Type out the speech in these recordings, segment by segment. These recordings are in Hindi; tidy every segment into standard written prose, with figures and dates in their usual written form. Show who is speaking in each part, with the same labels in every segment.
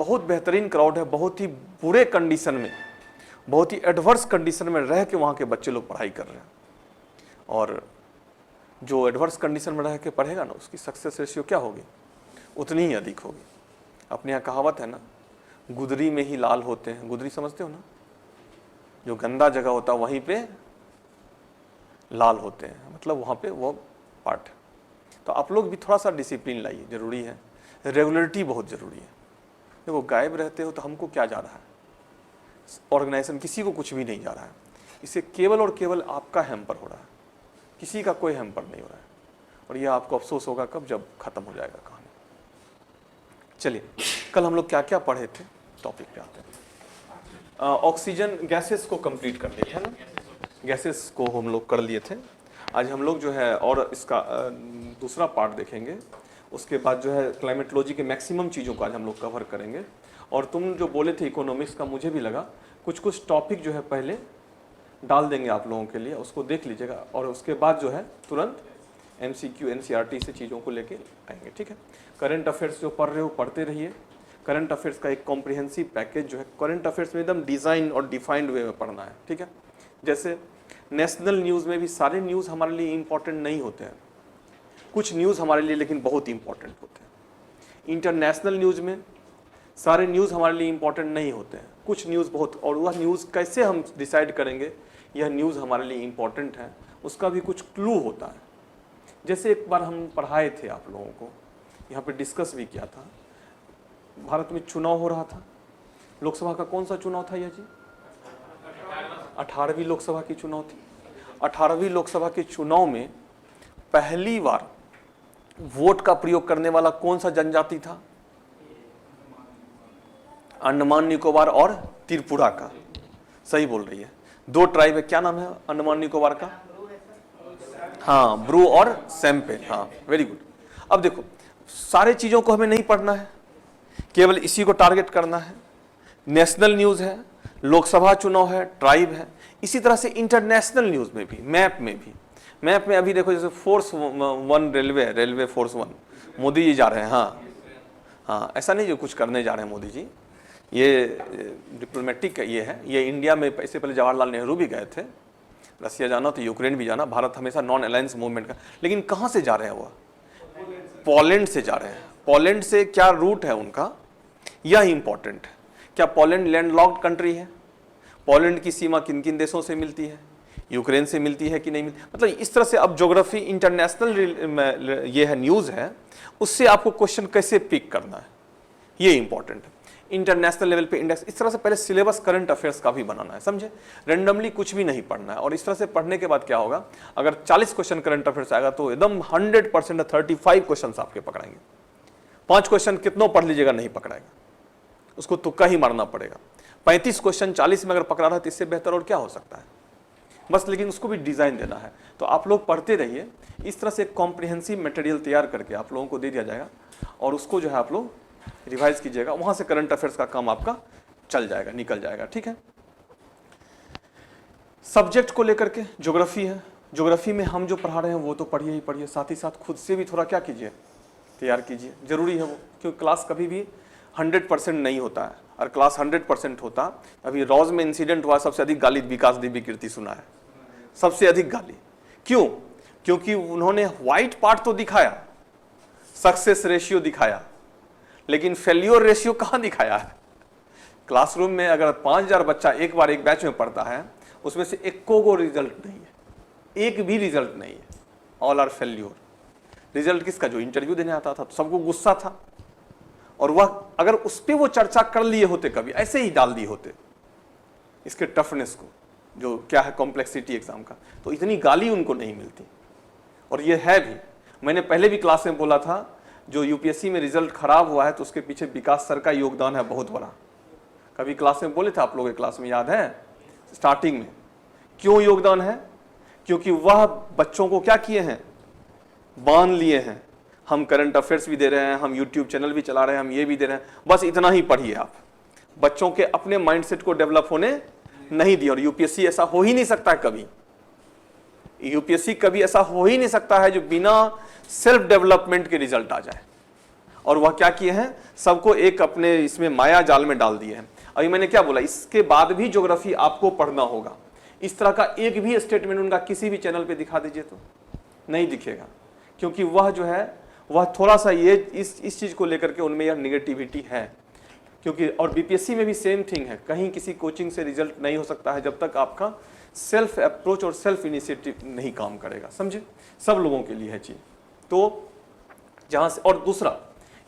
Speaker 1: बहुत बेहतरीन क्राउड है, बहुत ही बुरे कंडीशन में, बहुत ही एडवर्स कंडीशन में रह के वहाँ के बच्चे लोग पढ़ाई कर रहे हैं। और जो एडवर्स कंडीशन में रह के पढ़ेगा ना, उसकी सक्सेस रेशियो क्या होगी, उतनी ही अधिक होगी। अपने यहाँ कहावत है ना, गुदरी में ही लाल होते हैं। गुदरी समझते हो ना, जो गंदा जगह होता है वहीं पे लाल होते हैं, मतलब वहाँ पे वो पार्ट है। तो आप लोग भी थोड़ा सा डिसिप्लिन लाइए, जरूरी है। रेगुलरिटी बहुत ज़रूरी है। देखो गायब रहते हो तो हमको क्या जा रहा है, ऑर्गेनाइजेशन किसी को कुछ भी नहीं जा रहा है, इससे केवल और केवल आपका हैम्पर हो रहा है, किसी का कोई हैम्पर नहीं हो रहा है। और यह आपको अफसोस होगा कब, जब खत्म हो जाएगा कहानी। चलिए, कल हम लोग क्या क्या पढ़े थे, टॉपिक पे आते हैं। ऑक्सीजन गैसेस को कंप्लीट कर लिए थे ना, गैसेस को हम लोग कर लिए थे। आज हम लोग जो है और इसका दूसरा पार्ट देखेंगे। उसके बाद जो है क्लाइमेटोलॉजी के मैक्सिमम चीज़ों को आज हम लोग कवर करेंगे। और तुम जो बोले थे इकोनॉमिक्स का, मुझे भी लगा कुछ टॉपिक जो है पहले डाल देंगे आप लोगों के लिए, उसको देख लीजिएगा। और उसके बाद जो है तुरंत MCQ NCERT से चीज़ों को लेके आएंगे, ठीक है। करंट अफेयर्स जो पढ़ रहे हो पढ़ते रहिए। करंट अफेयर्स का एक कॉम्प्रिहेंसिव पैकेज जो है, करंट अफेयर्स में एकदम डिज़ाइन और डिफाइंड वे में पढ़ना है, ठीक है। जैसे नेशनल न्यूज़ में भी सारे न्यूज़ हमारे लिए इम्पोर्टेंट नहीं होते हैं, कुछ न्यूज़ हमारे लिए लेकिन बहुत इंपॉर्टेंट होते हैं। इंटरनेशनल न्यूज़ में सारे न्यूज़ हमारे लिए इंपॉर्टेंट नहीं होते हैं, कुछ न्यूज़ बहुत। और वह न्यूज़ कैसे हम डिसाइड करेंगे यह न्यूज़ हमारे लिए इंपॉर्टेंट है, उसका भी कुछ क्लू होता है। जैसे एक बार हम पढ़ाए थे आप लोगों को, यहाँ पे डिस्कस भी किया था। भारत में चुनाव हो रहा था, लोकसभा का कौन सा चुनाव था यह जी? 18वीं लोकसभा की चुनाव थी। 18वीं लोकसभा के चुनाव में पहली बार वोट का प्रयोग करने वाला कौन सा जनजाति था? अंडमान निकोबार और त्रिपुरा का। सही बोल रही है, दो ट्राइब है। क्या नाम है अंडमान निकोबार का? हाँ, ब्रू और सैम्पे। हाँ, वेरी गुड। अब देखो, सारे चीजों को हमें नहीं पढ़ना है, केवल इसी को टारगेट करना है। नेशनल न्यूज है, लोकसभा चुनाव है, ट्राइब है। इसी तरह से इंटरनेशनल न्यूज में भी, मैप में अभी देखो, जैसे force 1 railway force 1 Modi ji जा रहे हैं। हाँ, ऐसा नहीं जो कुछ करने जा रहे हैं मोदी जी, ये डिप्लोमेटिक ये है। ये इंडिया में इससे पहले जवाहरलाल नेहरू भी गए थे, रसिया जाना तो यूक्रेन भी जाना। भारत हमेशा नॉन अलायंस मूवमेंट का। लेकिन कहाँ से जा रहे हैं वो? पोलैंड से जा रहे हैं। पोलैंड से क्या रूट है उनका, यह इंपॉर्टेंट है। क्या पोलैंड लैंडलॉक्ड कंट्री है? पोलैंड की सीमा किन किन देशों से मिलती है? यूक्रेन से मिलती है कि नहीं मिलती? मतलब इस तरह से अब ज्योग्राफी इंटरनेशनल ये है, न्यूज़ है, उससे आपको क्वेश्चन कैसे पिक करना है, ये इंपॉर्टेंट है। इंटरनेशनल लेवल पे इंडेक्स, इस तरह से पहले सिलेबस करंट अफेयर्स का भी बनाना है, समझे। रैंडमली कुछ भी नहीं पढ़ना है। और इस तरह से पढ़ने के बाद क्या होगा, अगर 40 क्वेश्चन करंट अफेयर्स आएगा तो एकदम 100% 35 क्वेश्चन आपके पकड़ाएंगे। 5 क्वेश्चन कितनों पढ़ लीजिएगा नहीं पकड़ाएगा, उसको तुक्का ही मारना पड़ेगा। 35 क्वेश्चन 40 में अगर पकड़ा रहा है तो इससे बेहतर और क्या हो सकता है बस। लेकिन उसको भी डिजाइन देना है। तो आप लोग पढ़ते रहिए। इस तरह से एक कॉम्प्रिहेंसिव मटेरियल तैयार करके आप लोगों को दे दिया जाएगा और उसको जो है आप लोग रिवाइज कीजिएगा। वहां से करंट अफेयर्स का काम आपका चल जाएगा, निकल जाएगा, ठीक है। सब्जेक्ट को लेकर के ज्योग्राफी है, ज्योग्राफी में हम जो पढ़ा रहे हैं वो तो पढ़िए ही पढ़िए, साथ ही साथ खुद से भी थोड़ा क्या कीजिए, तैयार कीजिए, जरूरी है वो। क्योंकि क्लास कभी भी 100% नहीं होता है। और क्लास 100% होता, अभी रॉज में इंसिडेंट हुआ, सबसे अधिक गाली विकास देवी कीर्ति सुना है, सबसे अधिक गाली। क्यों? क्योंकि उन्होंने व्हाइट पार्ट तो दिखाया, सक्सेस रेशियो दिखाया, लेकिन फेल्योर रेशियो कहां दिखाया है? क्लासरूम में अगर 5000 बच्चा एक बार एक बैच में पढ़ता है, उसमें से एको को रिजल्ट नहीं है, एक भी रिजल्ट नहीं है, ऑल आर फेल्योर। रिजल्ट किसका? जो इंटरव्यू देने आता था, तो सबको गुस्सा था। और वह अगर उस पर वो चर्चा कर लिए होते, कभी ऐसे ही डाल दिए होते इसके टफनेस को, जो क्या है कॉम्प्लेक्सिटी एग्जाम का, तो इतनी गाली उनको नहीं मिलती। और ये है भी, मैंने पहले भी क्लास में बोला था, जो यूपीएससी में रिजल्ट खराब हुआ है तो उसके पीछे विकास सर का योगदान है बहुत बड़ा। कभी क्लास में बोले थे आप लोगों के क्लास में, याद है स्टार्टिंग में? क्यों योगदान है? क्योंकि वह बच्चों को क्या किए हैं, बांध लिए हैं। हम करंट अफेयर्स भी दे रहे हैं, हम यूट्यूब चैनल भी चला रहे हैं, हम ये भी दे रहे हैं, बस इतना ही पढ़िए आप। बच्चों के अपने माइंडसेट को डेवलप होने नहीं दिया। और यूपीएससी ऐसा हो ही नहीं सकता है कभी, यूपीएससी कभी ऐसा हो ही नहीं सकता है जो बिना सेल्फ डेवलपमेंट के रिजल्ट आ जाए। और वह क्या किए हैं, सबको एक अपने इसमें माया जाल में डाल दिए हैं। अभी मैंने क्या बोला, इसके बाद भी ज्योग्राफी आपको पढ़ना होगा। इस तरह का एक भी स्टेटमेंट उनका किसी भी चैनल पे दिखा दीजिए तो नहीं दिखेगा, क्योंकि वह जो है वह थोड़ा सा ये इस चीज को लेकर के उनमें यह निगेटिविटी है। क्योंकि और बीपीएससी में भी सेम थिंग है, कहीं किसी कोचिंग से रिजल्ट नहीं हो सकता है जब तक आपका सेल्फ अप्रोच और सेल्फ इनिशिएटिव नहीं काम करेगा, समझे। सब लोगों के लिए है चीज। तो जहां से, और दूसरा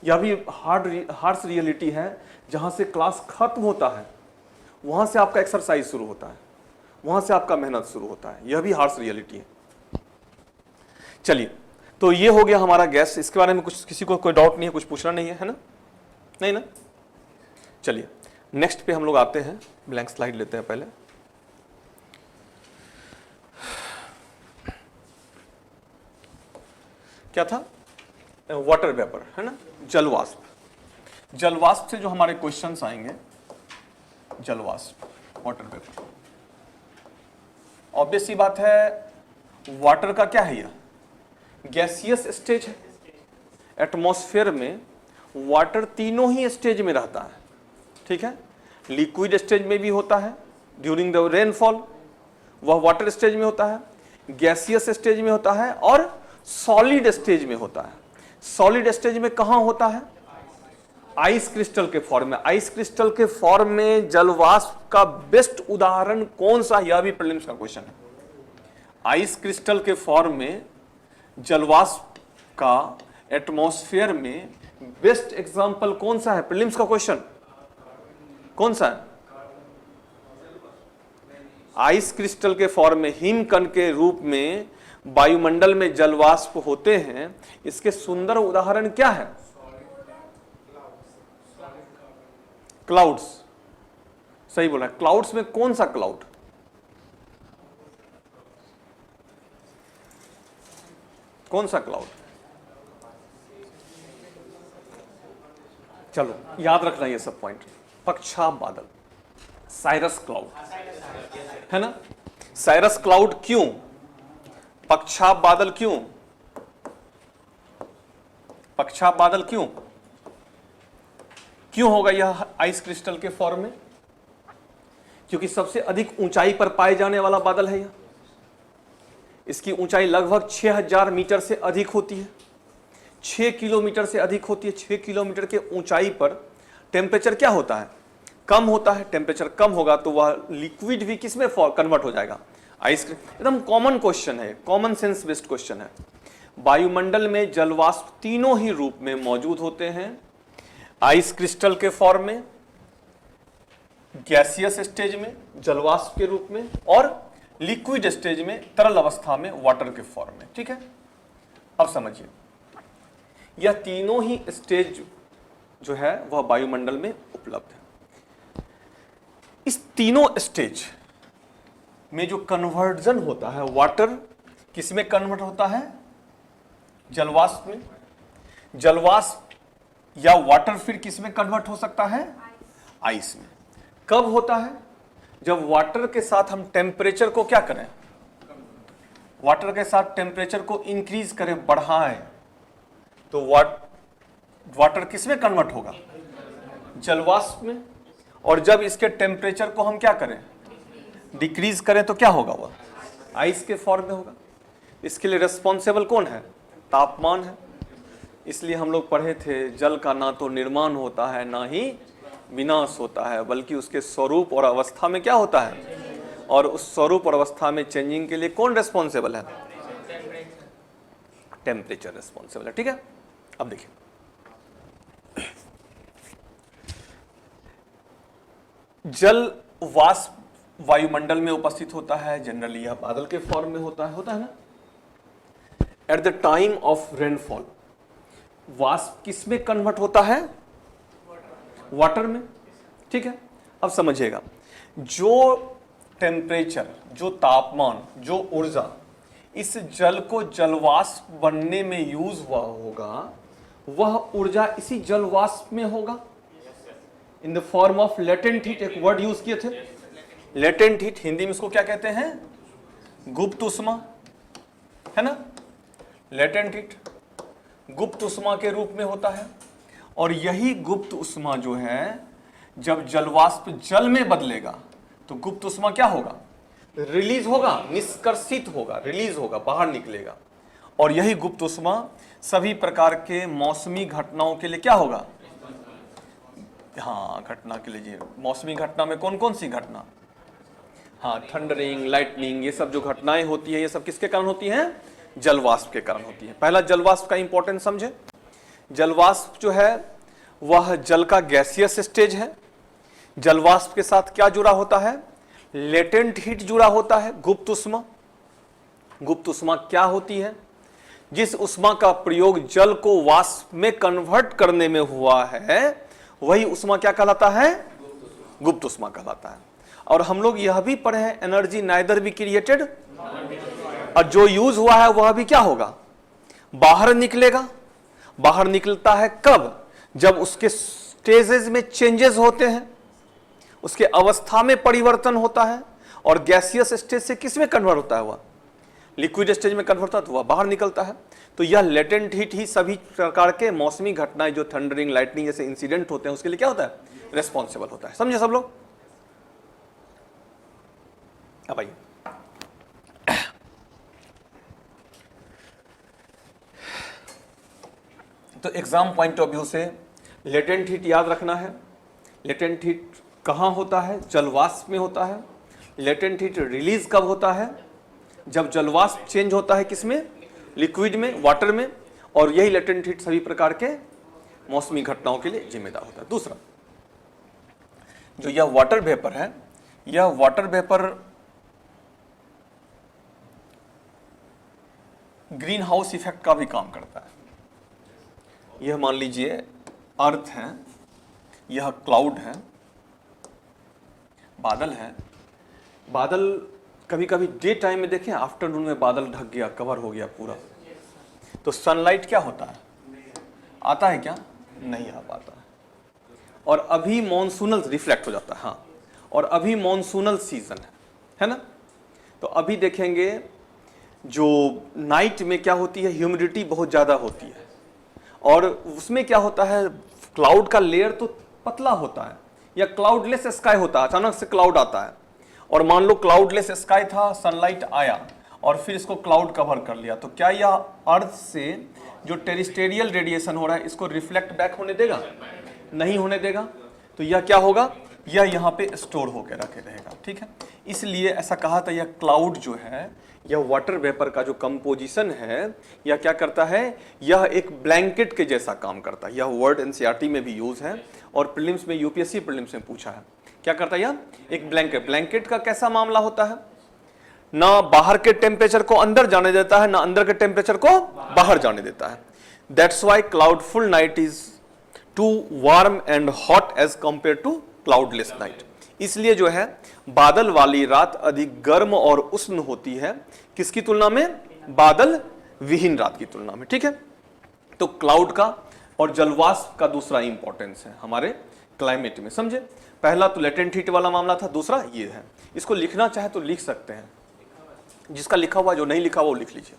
Speaker 1: यह भी हार्श रियलिटी है, जहां से क्लास खत्म होता है वहां से आपका एक्सरसाइज शुरू होता है, वहां से आपका मेहनत शुरू होता है, यह भी हार्श रियलिटी है। चलिए, तो ये हो गया हमारा गैस। इसके बारे में कुछ किसी को कोई डाउट नहीं है, कुछ पूछना नहीं है ना? नहीं ना? चलिए नेक्स्ट पे हम लोग आते हैं, ब्लैंक स्लाइड लेते हैं पहले। क्या था? वाटर वेपर है ना, जलवाष्प। जलवाष्प से जो हमारे क्वेश्चंस आएंगे, जलवाष्प, वाटर वेपर, ऑब्वियस सी बात है, वाटर का क्या है, यह गैसियस स्टेज है। एटमॉस्फेयर में वाटर तीनों ही स्टेज में रहता है, ठीक है। लिक्विड स्टेज में भी होता है ड्यूरिंग द रेनफॉल, वह वाटर स्टेज में होता है, गैसियस स्टेज में होता है और सॉलिड स्टेज में होता है। सॉलिड स्टेज में कहां होता है? आइस क्रिस्टल के फॉर्म में। आइस क्रिस्टल के फॉर्म में जलवाष्प का बेस्ट उदाहरण कौन सा, यह भी प्रीलिम्स का क्वेश्चन है। आइस क्रिस्टल के फॉर्म में जलवाष्प का एटमॉस्फेयर में बेस्ट एग्जांपल कौन सा है? प्रीलिम्स का क्वेश्चन कौन सा है? आइस क्रिस्टल के फॉर्म में हिमकण के रूप में वायुमंडल में जलवाष्प होते हैं, इसके सुंदर उदाहरण क्या है? क्लाउड्स, सही बोला। क्लाउड्स में कौन सा क्लाउड? कौन सा क्लाउड? चलो याद रखना ये सब पॉइंट। पक्षाप बादल, साइरस क्लाउड है ना। साइरस क्लाउड क्यों? पक्षाप बादल क्यों? पक्षाप बादल क्यों? क्यों होगा यह आइस क्रिस्टल के फॉर्म में? क्योंकि सबसे अधिक ऊंचाई पर पाए जाने वाला बादल है यह। इसकी ऊंचाई लगभग 6000 मीटर से अधिक होती है, 6 किलोमीटर से अधिक होती है। 6 किलोमीटर के ऊंचाई पर टेम्परेचर क्या होता है? कम होता है। टेम्परेचर कम होगा तो वह लिक्विड भी किस में कन्वर्ट हो जाएगा? आइस। एकदम कॉमन क्वेश्चन है, कॉमन सेंस बेस्ड क्वेश्चन है। वायुमंडल में जलवाष्प तीनों ही रूप में मौजूद होते हैं, आइस क्रिस्टल के फॉर्म में, गैसियस स्टेज में जलवाष्प के रूप में, और लिक्विड स्टेज में तरल अवस्था में वाटर के फॉर्म में, ठीक है। अब समझिए, यह तीनों ही स्टेज जो है वह वायुमंडल में उपलब्ध है। इस तीनों स्टेज में जो कन्वर्जन होता है, वाटर किस में कन्वर्ट होता है? जलवाष्प में। जलवाष्प या वाटर फिर किस में कन्वर्ट हो सकता है? आइस में। कब होता है? जब वाटर के साथ हम टेम्परेचर को क्या करें? वाटर के साथ टेम्परेचर को इंक्रीज करें, बढ़ाएं, तो वाटर किस में कन्वर्ट होगा? जलवाष्प में। और जब इसके टेम्परेचर को हम क्या करें? डिक्रीज करें, तो क्या होगा? वह आइस के फॉर्म में होगा। इसके लिए रिस्पॉन्सिबल कौन है? तापमान है। इसलिए हम लोग पढ़े थे, जल का ना तो निर्माण होता है ना ही विनाश होता है, बल्कि उसके स्वरूप और अवस्था में क्या होता है, और उस स्वरूप और अवस्था में चेंजिंग के लिए कौन रिस्पॉन्सिबल है? टेम्परेचर रिस्पॉन्सिबल है, ठीक है। अब देखिए, जल वाष्प वायुमंडल में उपस्थित होता है, जनरली यह बादल के फॉर्म में होता है ना। At the time of rainfall वाष्प किस में कन्वर्ट होता है? वाटर में, ठीक है। अब समझिएगा, जो टेम्परेचर, जो तापमान, जो ऊर्जा इस जल को जलवाष्प बनने में यूज हुआ होगा, वह ऊर्जा इसी जलवाष्प में होगा, in the form of latent heat. एक वर्ड यूज किए थे, लेटेंट हीट। हिंदी में इसको क्या कहते हैं? गुप्त उष्मा, है ना। लेटेंट हीट गुप्त उष्मा के रूप में होता है। और यही गुप्त उष्मा जो है जब जलवाष्प जल में बदलेगा तो गुप्त उष्मा क्या होगा, रिलीज होगा, निष्कर्षित होगा, रिलीज होगा, बाहर निकलेगा। और यही गुप्त उष्मा सभी प्रकार के मौसमी घटनाओं के लिए क्या होगा, हाँ घटना के लिए जी, मौसमी घटना में कौन कौन सी घटना, हाँ थंडरिंग, लाइटनिंग, ये सब जो घटनाएं होती है ये सब किसके कारण होती हैं, जलवाष्प के कारण होती है। पहला जलवाष्प का इंपॉर्टेंस समझे। जलवाष्प जो है वह जल का गैसियस स्टेज है। जलवाष्प के साथ क्या जुड़ा होता है, लेटेंट हीट जुड़ा होता है, गुप्त उष्मा। गुप्त उष्मा क्या होती है, जिस उष्मा का प्रयोग जल को वाष्प में कन्वर्ट करने में हुआ है वही उष्मा क्या कहलाता है, गुप्त उष्मा कहलाता है। और हम लोग यह भी पढ़े हैं एनर्जी नाइदर बी क्रिएटेड, और जो यूज हुआ है वह भी क्या होगा, बाहर निकलेगा। बाहर निकलता है कब, जब उसके स्टेजेस में चेंजेस होते हैं, उसके अवस्था में परिवर्तन होता है, और गैसियस स्टेज से किस में कन्वर्ट होता है, वह लिक्विड स्टेज में कन्वर्ट होता है तो वह बाहर निकलता है। तो यह लेटेंट हीट ही सभी प्रकार के मौसमी घटनाएं जो थंडरिंग, लाइटनिंग जैसे इंसिडेंट होते हैं उसके लिए क्या होता है, रेस्पॉन्सिबल होता है। समझे सब लोग। अब आइए तो एग्जाम पॉइंट ऑफ व्यू से लेटेंट हीट याद रखना है। लेटेंट हीट कहाँ होता है, जलवाष्प में होता है। लेटेंट हीट रिलीज कब होता है, जब जलवाष्प चेंज होता है किसमें, लिक्विड में, वाटर में। और यही लेटेंट हीट सभी प्रकार के मौसमी घटनाओं के लिए जिम्मेदार होता है। दूसरा जो यह वाटर वेपर है, यह water vapour green house effect का भी काम करता है। यह मान लीजिए अर्थ है, यह क्लाउड है, बादल है। बादल कभी कभी डे टाइम में देखें, आफ्टरनून में बादल ढक गया, कवर हो गया पूरा, तो सनलाइट क्या होता है, आता है क्या, नहीं आ पाता है। और अभी मॉनसूनल रिफ्लेक्ट हो जाता है, हाँ, और अभी मॉनसूनल सीजन है ना। तो अभी देखेंगे जो नाइट में क्या होती है, ह्यूमिडिटी बहुत ज़्यादा होती है, और उसमें क्या होता है, क्लाउड का लेयर तो पतला होता है, या क्लाउडलेस स्काई होता है, अचानक से क्लाउड आता है, और मान लो क्लाउडलेस स्काई था, सनलाइट आया और फिर इसको क्लाउड कवर कर लिया, तो क्या यह अर्थ से जो टेरेस्ट्रियल रेडिएशन हो रहा है इसको रिफ्लेक्ट बैक होने देगा, नहीं होने देगा। तो यह क्या होगा, यह यहाँ पे स्टोर होकर रखे रहेगा, ठीक है। इसलिए ऐसा कहा था, यह क्लाउड जो है, यह वाटर वेपर का जो कंपोजिशन है, यह क्या करता है, यह एक ब्लैंकेट के जैसा काम करता है। यह वर्ड एनसीईआरटी में भी यूज है और प्रीलिम्स में, यूपीएससी प्रीलिम्स में पूछा है। क्या करता है यह, एक ब्लैंकेट। ब्लैंकेट का कैसा मामला होता है, ना बाहर के टेम्परेचर को अंदर जाने देता है, ना अंदर के टेम्परेचर को बाहर जाने देता है। That's why cloudful night is too warm and hot as compare to cloudless night. इसलिए जो है बादल वाली रात अधिक गर्म और उष्ण होती है, किसकी तुलना में, बादल विहीन रात की तुलना में, ठीक है। तो क्लाउड का और जलवाष्प का दूसरा इंपॉर्टेंस है हमारे क्लाइमेट में, समझे। पहला तो लेटेंट हीट वाला मामला था, दूसरा ये है। इसको लिखना चाहे तो लिख सकते हैं, जिसका लिखा हुआ, जो नहीं लिखा वो लिख लीजिए।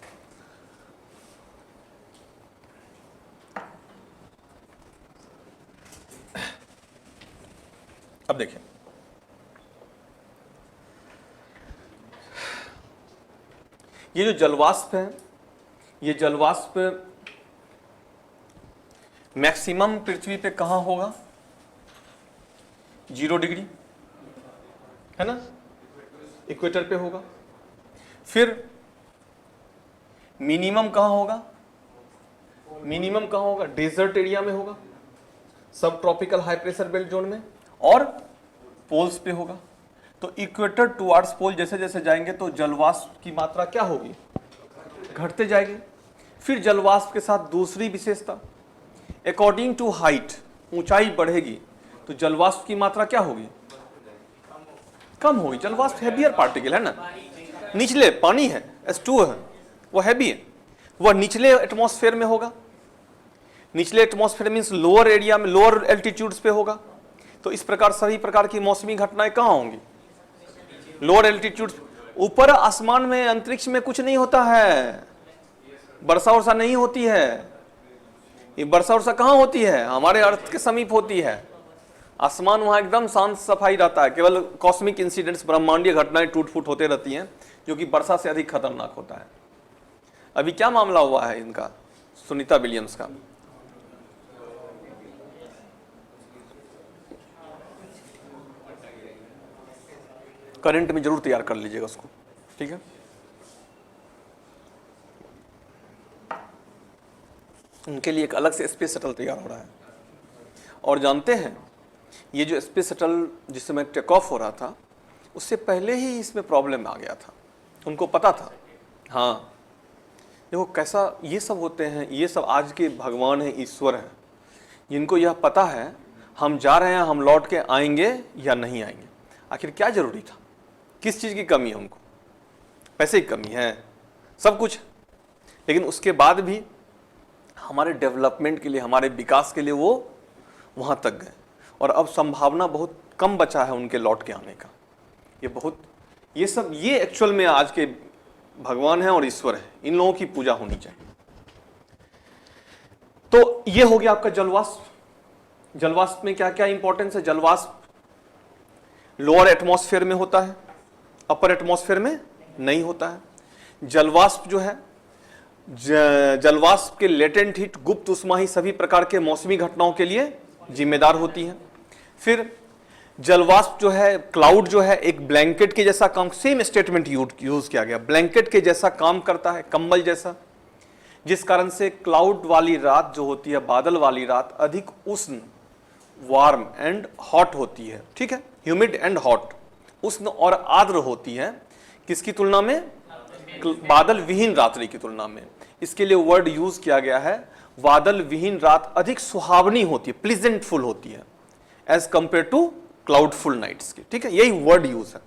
Speaker 1: अब देखिए, ये जो जलवाष्प है, ये जलवाष्प मैक्सिमम पृथ्वी पे कहां होगा, 0 डिग्री है ना, इक्वेटर पे होगा। फिर मिनिमम कहां होगा, मिनिमम कहां होगा, डेजर्ट एरिया में होगा, सब tropical high pressure belt zone में, और पोल्स पे होगा। तो इक्वेटर टुवार्ड्स पोल जैसे जैसे जाएंगे तो जलवाष्प की मात्रा क्या होगी, घटते जाएगी। फिर जलवाष्प के साथ दूसरी विशेषता, अकॉर्डिंग टू हाइट, ऊंचाई बढ़ेगी तो जलवाष्प की मात्रा क्या होगी, कम होगी। जलवाष्प हैवियर पार्टिकल है ना, निचले पानी है, H2 है, वो हैवी है, वह निचले एटमॉस्फेयर में होगा। निचले एटमॉस्फेयर मींस लोअर एरिया में, लोअर एल्टीट्यूड्स पे होगा। तो इस प्रकार सभी प्रकार की मौसमी घटनाएं कहां होंगी, लोअर एल्टीट्यूड। ऊपर आसमान में, अंतरिक्ष में कुछ नहीं होता है, वर्षा वर्षा नहीं होती है, ये वर्षा वर्षा कहाँ होती है? हमारे अर्थ के समीप होती है। आसमान वहां एकदम शांत सफाई रहता है, केवल कॉस्मिक इंसिडेंट्स, ब्रह्मांडीय घटनाएं टूट फूट होते रहती हैं, जो कि वर्षा से अधिक खतरनाक होता है। अभी क्या मामला हुआ है इनका, सुनीता विलियम्स का? करंट में जरूर तैयार कर लीजिएगा उसको, ठीक है। उनके लिए एक अलग से स्पेस शटल तैयार हो रहा है। और जानते हैं, ये जो स्पेस शटल जिस समय टेक ऑफ हो रहा था, उससे पहले ही इसमें प्रॉब्लम आ गया था, उनको पता था। हाँ, देखो कैसा ये सब होते हैं, ये सब आज के भगवान हैं, ईश्वर हैं, जिनको यह पता है हम जा रहे हैं, हम लौट के आएंगे या नहीं आएंगे। आखिर क्या जरूरी था? किस चीज़ की कमी है उनको? पैसे की कमी है, सब कुछ, लेकिन उसके बाद भी हमारे डेवलपमेंट के लिए, हमारे विकास के लिए वो वहाँ तक गए। और अब संभावना बहुत कम बचा है उनके लौट के आने का। ये सब एक्चुअल में आज के भगवान हैं और ईश्वर है, इन लोगों की पूजा होनी चाहिए। तो ये हो गया आपका जलवाष्प। जलवाष्प में क्या क्या इंपॉर्टेंस है? जलवाष्प लोअर एटमॉस्फेयर में होता है, अपर एटमॉस्फेयर में नहीं होता है। जलवाष्प जो है, जलवाष्प के लेटेंट हीट, गुप्त उष्मा ही सभी प्रकार के मौसमी घटनाओं के लिए जिम्मेदार होती है। फिर जलवाष्प जो है, क्लाउड जो है, एक ब्लैंकेट के जैसा काम, सेम स्टेटमेंट यूज किया गया, ब्लैंकेट के जैसा काम करता है, कंबल जैसा, जिस कारण से क्लाउड वाली रात जो होती है, बादल वाली रात, अधिक उष्ण, वार्म एंड हॉट होती है, ठीक है, ह्यूमिड एंड हॉट, उष्ण और आर्द्र होती है। किसकी तुलना में? बादल विहीन रात्रि की तुलना में। इसके लिए वर्ड यूज किया गया है, बादल विहीन रात अधिक सुहावनी होती है, प्लीजेंटफुल होती है, एज कंपेयर टू क्लाउडफुल नाइट्स की, ठीक है, यही वर्ड यूज है।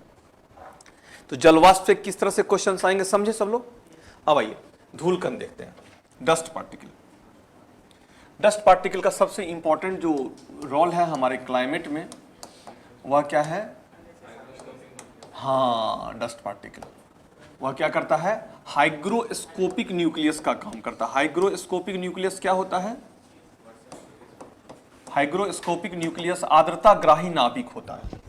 Speaker 1: तो जलवाष्प से किस तरह से क्वेश्चन आएंगे, समझे सब लोग? अब आइए धूलकण देखते हैं, डस्ट पार्टिकल। डस्ट पार्टिकल का सबसे इंपॉर्टेंट जो रोल है हमारे क्लाइमेट में, वह क्या है? हाँ, डस्ट पार्टिकल वह क्या करता है? हाइग्रोस्कोपिक न्यूक्लियस का काम करता है। हाइग्रोस्कोपिक न्यूक्लियस क्या होता है? हाइग्रोस्कोपिक न्यूक्लियस आर्द्रता ग्राही नाभिक होता है,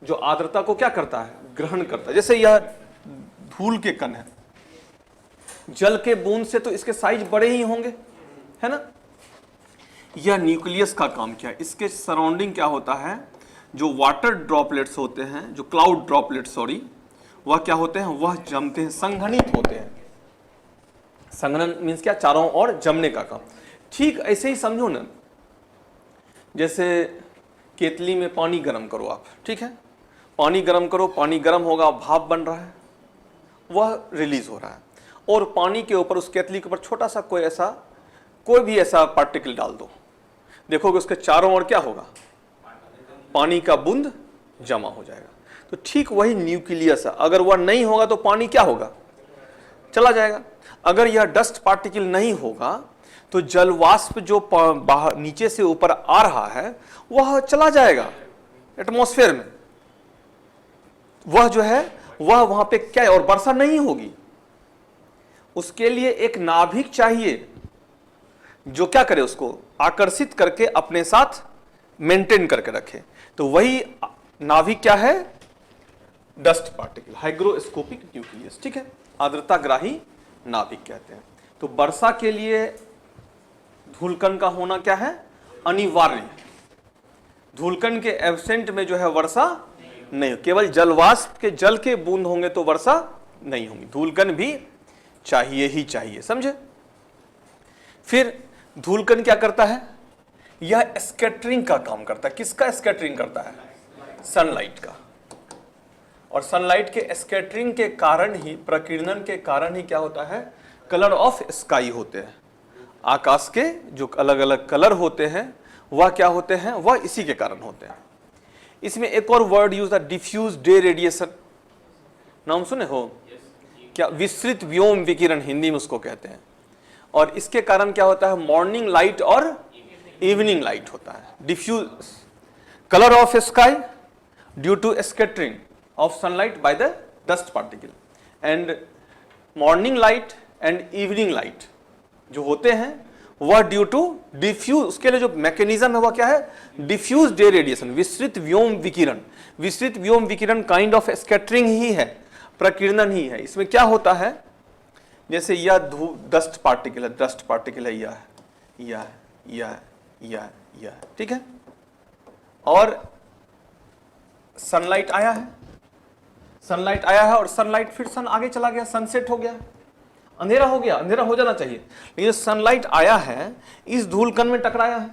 Speaker 1: जो आर्द्रता को क्या करता है? ग्रहण करता है। जैसे यह धूल के कण है, जल के बूंद से तो इसके साइज बड़े ही होंगे, है ना? यह न्यूक्लियस का काम क्या है? इसके सराउंडिंग क्या होता है? जो वाटर ड्रॉपलेट्स होते हैं, जो क्लाउड ड्रॉपलेट्स सॉरी, वह क्या होते हैं? वह जमते हैं, संघनित होते हैं। संघनन मीन्स क्या? चारों ओर जमने का काम। ठीक ऐसे ही समझो ना, जैसे केतली में पानी गर्म करो आप, ठीक है, पानी गर्म करो, पानी गर्म होगा, भाप बन रहा है, वह रिलीज हो रहा है, और पानी के ऊपर, उस केतली के ऊपर छोटा सा कोई भी ऐसा पार्टिकल डाल दो, देखोगे उसके चारों ओर क्या होगा? पानी का बूंद जमा हो जाएगा। तो ठीक वही न्यूक्लियस है, अगर वह नहीं होगा तो पानी क्या होगा? चला जाएगा। अगर यह डस्ट पार्टिकल नहीं होगा तो जलवाष्प जो बाहर नीचे से ऊपर आ रहा है वह चला जाएगा एटमॉस्फेयर में, वह जो है वह वहां पे क्या है, और वर्षा नहीं होगी। उसके लिए एक नाभिक चाहिए जो क्या करे, उसको आकर्षित करके अपने साथ मेंटेन करके रखे। तो वही नाभिक क्या है? डस्ट पार्टिकल, हाइग्रोस्कोपिक न्यूक्लियस, ठीक है, आर्द्रता ग्राही नाभिक कहते हैं। तो वर्षा के लिए धूलकण का होना क्या है? अनिवार्य। धूलकण के एब्सेंट में जो है वर्षा नहीं, केवल जलवाष्प के जल के बूंद होंगे तो वर्षा नहीं होगी, धूलकण भी चाहिए ही चाहिए, समझे? फिर धूलकण क्या करता है? यह स्कैटरिंग का काम करता है। किसका स्कैटरिंग करता है? सनलाइट का। और सनलाइट के स्कैटरिंग के कारण ही, प्रकीर्णन के कारण ही क्या होता है? कलर ऑफ स्काई होते हैं। आकाश के जो अलग अलग कलर होते हैं वह क्या होते हैं? वह इसी के कारण होते हैं। इसमें एक और वर्ड यूज है, डिफ्यूज डे रेडिएशन, नाम सुने हो क्या? विस्तृत व्योम विकिरण हिंदी में उसको कहते हैं। और इसके कारण क्या होता है? मॉर्निंग लाइट और इवनिंग लाइट होता है। Diffuse colour of sky due to scattering of sunlight by the dust particle, and morning light and evening light जो होते हैं वह ड्यू टू डिफ्यूज, उसके लिए जो मैकेनिज्म है वह क्या है, डिफ्यूज डे रेडिएशन, विस्तृत व्योम विकिरण। विस्तृत व्योम विकिरण काइंड ऑफ स्कैटरिंग ही है, प्रकीर्णन ही है। इसमें क्या होता है, जैसे यह डस्ट पार्टिकल है, डस्ट पार्टिकल है, यह है, यह है, यह है, यह है, यह है, ठीक है। और सनलाइट आया है, सनलाइट आया है और सनलाइट फिर सन आगे चला गया, सनसेट हो गया, अंधेरा हो गया, अंधेरा हो जाना चाहिए, लेकिन सनलाइट आया है, इस धूलकण में टकराया है,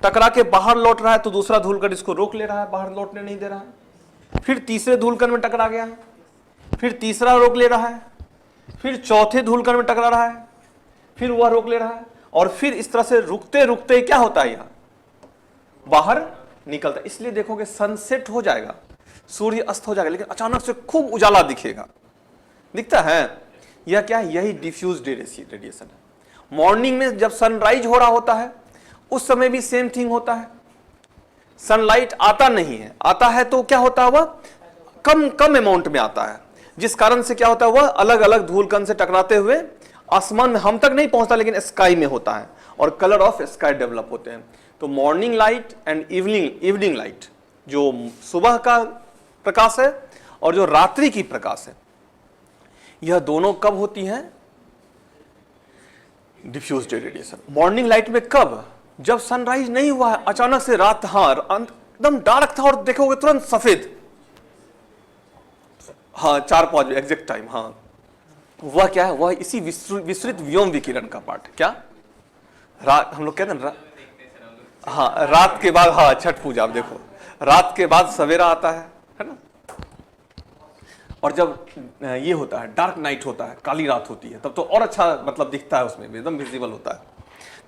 Speaker 1: टकरा के बाहर लौट रहा है, तो दूसरा धूलकण इसको रोक ले रहा है, बाहर लौटने नहीं दे रहा है। फिर तीसरे धूलकण में टकरा गया है, फिर तीसरा रोक ले रहा है, फिर चौथे धूलकण में टकरा रहा है, फिर वह रोक ले रहा है, और फिर इस तरह से रुकते रुकते क्या होता है, यहां बाहर निकलता है। इसलिए देखोगे सनसेट हो जाएगा, सूर्य अस्त हो जाएगा, लेकिन अचानक से खूब उजाला दिखेगा, दिखता है। यह क्या है, यही डिफ्यूज रेडिएशन है। मॉर्निंग में जब सनराइज हो रहा होता है उस समय भी सेम थिंग होता है, सनलाइट आता नहीं है, आता है तो क्या होता है, वह कम कम अमाउंट में आता है, जिस कारण से क्या होता है, वह अलग अलग धूलकण से टकराते हुए आसमान में हम तक नहीं पहुंचता, लेकिन स्काई में होता है, और कलर ऑफ स्काई डेवलप होते हैं। तो morning light and evening light, जो सुबह का प्रकाश है और जो रात्रि की प्रकाश है, यह दोनों कब होती हैं, diffuse day radiation. Morning light में कब, जब सनराइज नहीं हुआ है, अचानक से रात, हाँ एकदम डार्क था और देखोगे तुरंत सफेद, हाँ 4-5 एग्जैक्ट टाइम, हाँ वह क्या है, वह इसी विस्तृत व्योम विकिरण का पार्ट है। क्या रात, हम लोग कहते हैं हाँ रात के बाद, हाँ छठ पूजा, आप देखो रात के बाद सवेरा आता है ना, और जब ये होता है डार्क नाइट होता है, काली रात होती है, तब तो और अच्छा मतलब दिखता है, उसमें एकदम विजिबल होता है।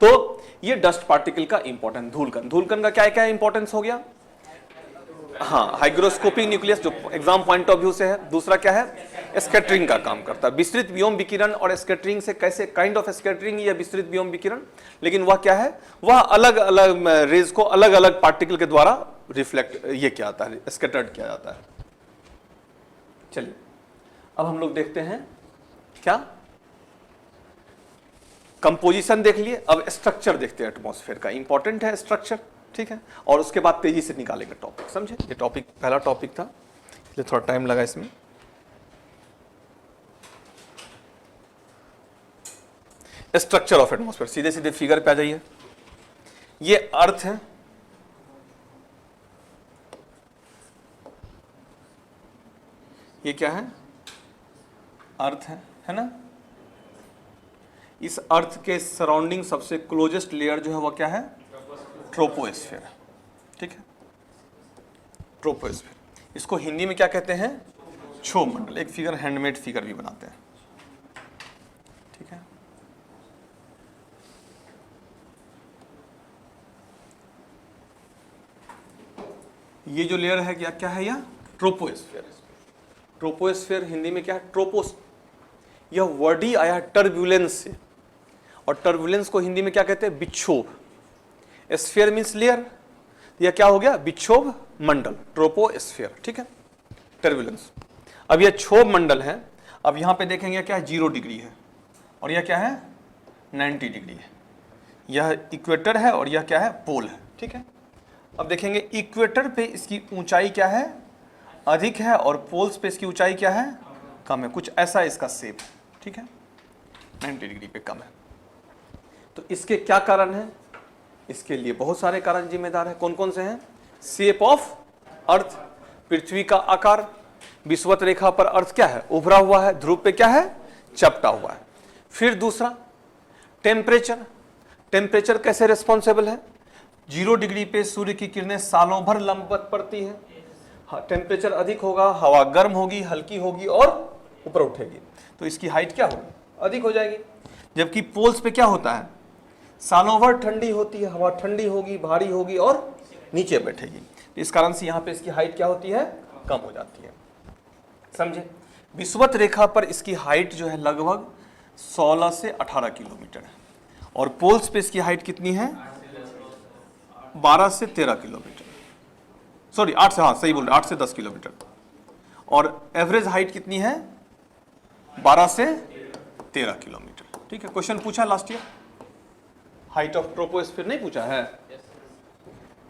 Speaker 1: तो ये डस्ट पार्टिकल का इंपॉर्टेंट, धूलकण का क्या क्या इंपॉर्टेंस हो गया, हाँ हाइग्रोस्कोपिक न्यूक्लियस जो एग्जाम पॉइंट ऑफ व्यू से है। दूसरा क्या है, स्कैटरिंग का काम करता है, विस्तृत व्योम विकिरण। और स्कैटरिंग से कैसे, काइंड ऑफ स्कैटरिंग या विस्तृत व्योम विकिरण, लेकिन वह क्या है, वह अलग अलग रेज को अलग अलग पार्टिकल के द्वारा रिफ्लेक्ट ये किया जाता है, स्कैटर्ड किया जाता है। चलिए अब हम लोग देखते हैं क्या, कंपोजिशन देख लिए, अब स्ट्रक्चर देखते हैं एटमॉस्फेयर का। इंपॉर्टेंट है स्ट्रक्चर, ठीक है, और उसके बाद तेजी से निकालेंगे टॉपिक, समझे। ये टॉपिक पहला टॉपिक था, इसलिए थोड़ा टाइम लगा इसमें। स्ट्रक्चर ऑफ एटमॉस्फेयर, सीधे सीधे फिगर पे आ जाइए। ये अर्थ है, ये क्या है, अर्थ है ना। इस अर्थ के सराउंडिंग सबसे क्लोजेस्ट लेयर जो है वो क्या है, ट्रोपोस्फेयर, ठीक है, ट्रोपोस्फेयर। इसको हिंदी में क्या कहते हैं, क्षोभ मंडल। एक फिगर हैंडमेड फिगर भी बनाते हैं, ठीक है। ये जो लेयर है क्या है, यह ट्रोपोस्फेयर। ट्रोपोस्फेयर हिंदी में क्या है, ट्रोपोस, यह वर्ड ही आया है टर्बुलेंस से, और टर्बुलेंस को हिंदी में क्या कहते हैं, विक्षोभ। स्फीयर मीन्स लेयर, यह क्या हो गया, विक्षोभ मंडल, ट्रोपोस्फेयर, ठीक है, टर्बुलेंस। अब यह क्षोभ मंडल है। अब यहां पे देखेंगे क्या है, 0 डिग्री है, और यह क्या है, 90 डिग्री है। यह इक्वेटर है और यह क्या है, पोल है, ठीक है। अब देखेंगे इक्वेटर पे इसकी ऊंचाई क्या है, अधिक है, और पोल्स पे इसकी ऊंचाई क्या है, कम है। कुछ ऐसा इसका शेप है, ठीक है, 90 डिग्री पे कम है। तो इसके क्या कारण है, इसके लिए बहुत सारे कारण जिम्मेदार है। कौन कौन से हैं, शेप ऑफ अर्थ, पृथ्वी का आकार, विषुवत रेखा पर अर्थ क्या है, उभरा हुआ है, ध्रुव पे क्या है, चपटा हुआ है। फिर दूसरा टेम्परेचर, टेम्परेचर कैसे रिस्पॉन्सिबल है, 0 डिग्री पे सूर्य की किरणें सालों भर लंबवत पड़ती है। हाँ, टेम्परेचर अधिक होगा, हवा गर्म होगी, हल्की होगी और ऊपर उठेगी, तो इसकी हाइट क्या होगी, अधिक हो जाएगी। जबकि पोल्स पे क्या होता है, सालों भर ठंडी होती है, हवा ठंडी होगी, भारी होगी और नीचे बैठेगी, इस कारण से यहाँ पे इसकी हाइट क्या होती है, कम हो जाती है, समझे। विषुवत रेखा पर इसकी हाइट जो है लगभग 16 से 18 किलोमीटर है, और पोल्स पे इसकी हाइट कितनी है, 12 से 13 किलोमीटर, सॉरी 8 से, हाँ सही बोल रहे, 8 से 10 किलोमीटर। और एवरेज हाइट कितनी है, 12 से 13 किलोमीटर, ठीक है। क्वेश्चन पूछा last year, height of troposphere नहीं पूछा है,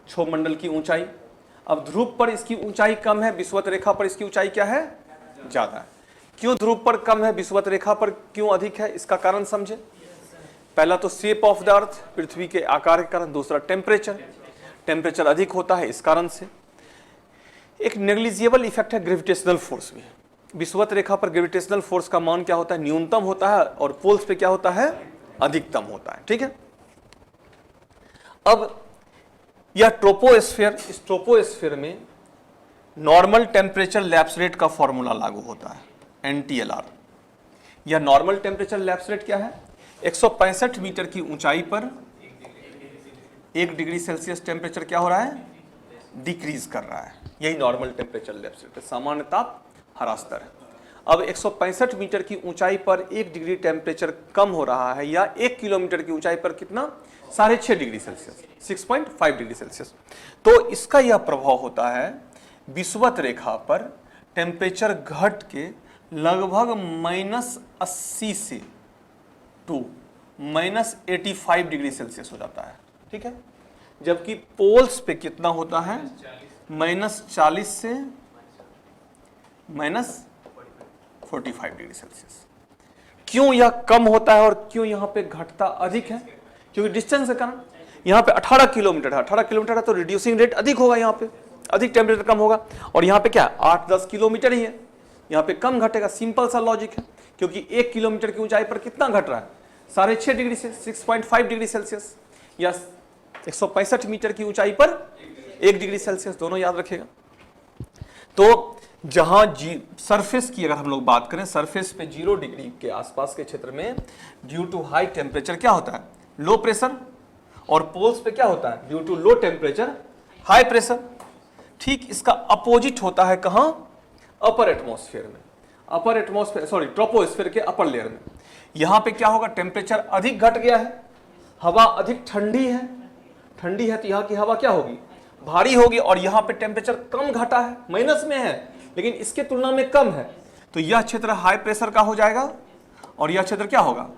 Speaker 1: क्षोभ मंडल की ऊंचाई। अब ध्रुव पर इसकी ऊंचाई कम है, विषुवत रेखा पर इसकी ऊंचाई क्या है, ज्यादा है। क्यों ध्रुव पर कम है, विषुवत रेखा पर क्यों अधिक है, इसका कारण समझे। पहला तो शेप ऑफ द अर्थ, पृथ्वी के आकार के कारण। दूसरा टेम्परेचर अधिक होता है इस कारण से। एक नेग्लिजिबल इफेक्ट है ग्रेविटेशनल फोर्स में। विषुवत रेखा पर ग्रेविटेशनल फोर्स का मान क्या होता है, न्यूनतम होता है, और पोल्स पे क्या होता है, अधिकतम होता है। ठीक है। अब यह ट्रोपोस्फीयर, इस ट्रोपोस्फीयर में नॉर्मल टेम्परेचर लैप्स रेट का फॉर्मूला लागू होता है, NTLR। यह नॉर्मल टेम्परेचर लैप्स रेट क्या है, 165 मीटर की ऊंचाई पर 1 डिग्री सेल्सियस टेम्परेचर क्या हो रहा है, डिक्रीज कर रहा है। यही नॉर्मल टेम्परेचर लैप्स रेट है, सामान्य ताप हरा स्तर है। अब 165 मीटर की ऊंचाई पर 1 डिग्री टेम्परेचर कम हो रहा है, या 1 किलोमीटर की ऊंचाई पर कितना, 6.5 डिग्री सेल्सियस, 6.5 डिग्री सेल्सियस। तो इसका यह प्रभाव होता है विषुवत रेखा पर टेम्परेचर घट के लगभग -80 से टू -85 डिग्री सेल्सियस हो जाता है। ठीक है। जबकि पोल्स पे कितना होता है, -40 से -45 डिग्री सेल्सियस। क्यों यह कम होता है और क्यों यहां पे घटता अधिक है, क्योंकि डिस्टेंस के कारण। यहां पे 18 किलोमीटर है, 18 किलोमीटर है तो रिड्यूसिंग रेट अधिक होगा, यहां पे अधिक टेम्परेचर कम होगा। और यहां पे क्या 8-10 किलोमीटर ही है, यहां पे कम घटेगा। सिंपल सा लॉजिक है, क्योंकि 1 किलोमीटर की ऊंचाई पर कितना घट रहा है, 6.5 डिग्री से 6.5 डिग्री सेल्सियस, या 165 मीटर की ऊंचाई पर 1 डिग्री सेल्सियस, दोनों याद रखेगा। तो जहां सरफेस की अगर हम लोग बात करें, सरफेस पे 0 डिग्री के आसपास के क्षेत्र में ड्यू टू हाई टेम्परेचर क्या होता है, लो प्रेशर, और पोल्स पे क्या होता है, due to low temperature high pressure. ठीक इसका अपोजिट होता है कहां, अपर एटमॉस्फेयर में, अपर एटमॉस्फेयर सॉरी ट्रोपोस्फेयर के अपर लेयर में। यहां पे क्या होगा, टेम्परेचर अधिक घट गया है, हवा अधिक ठंडी है, ठंडी है तो यहां की हवा क्या होगी, भारी होगी। और यहां पे टेम्परेचर कम घटा है, माइनस में है, लेकिन इसके तुलना में कम है, तो यह क्षेत्र हाई प्रेशर का हो जाएगा और यह क्षेत्र क्या होगा,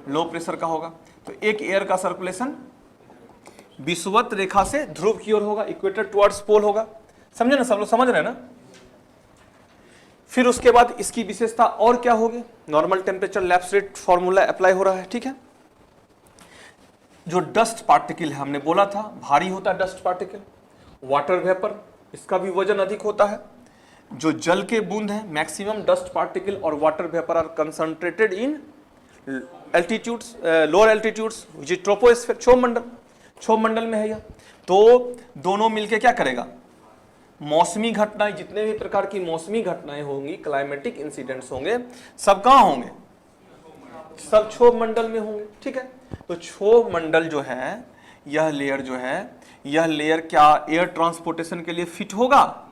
Speaker 1: लो प्रेशर का होगा। तो एक एयर का सर्कुलेशन विषुवत रेखा से ध्रुव की ओर होगा, इक्वेटर टुवर्ड्स पोल होगा। समझे ना, सब लोग समझ रहे हैं ना। फिर उसके बाद इसकी विशेषता और क्या होगी, normal temperature lapse rate formula apply हो रहा है। ठीक है। जो डस्ट पार्टिकल है, हमने बोला था भारी होता है डस्ट पार्टिकल, वाटर वेपर, इसका भी वजन अधिक होता है। जो जल के बूंद है, मैक्सिमम डस्ट पार्टिकल और water vapour are concentrated in altitudes, lower altitudes, which is troposphere, क्षोभ मंडल में है यह। तो दोनों मिलके क्या करेगा, मौसमी घटनाएं, जितने भी प्रकार की मौसमी घटनाएं होंगी, क्लाइमेटिक इंसिडेंट्स होंगे, सब कहां होंगे, सब क्षोभ मंडल में होंगे। ठीक है। तो क्षोभ मंडल जो है, यह लेयर जो है, यह लेयर क्या एयर ट्रांसपोर्टेशन के लिए फिट होगा,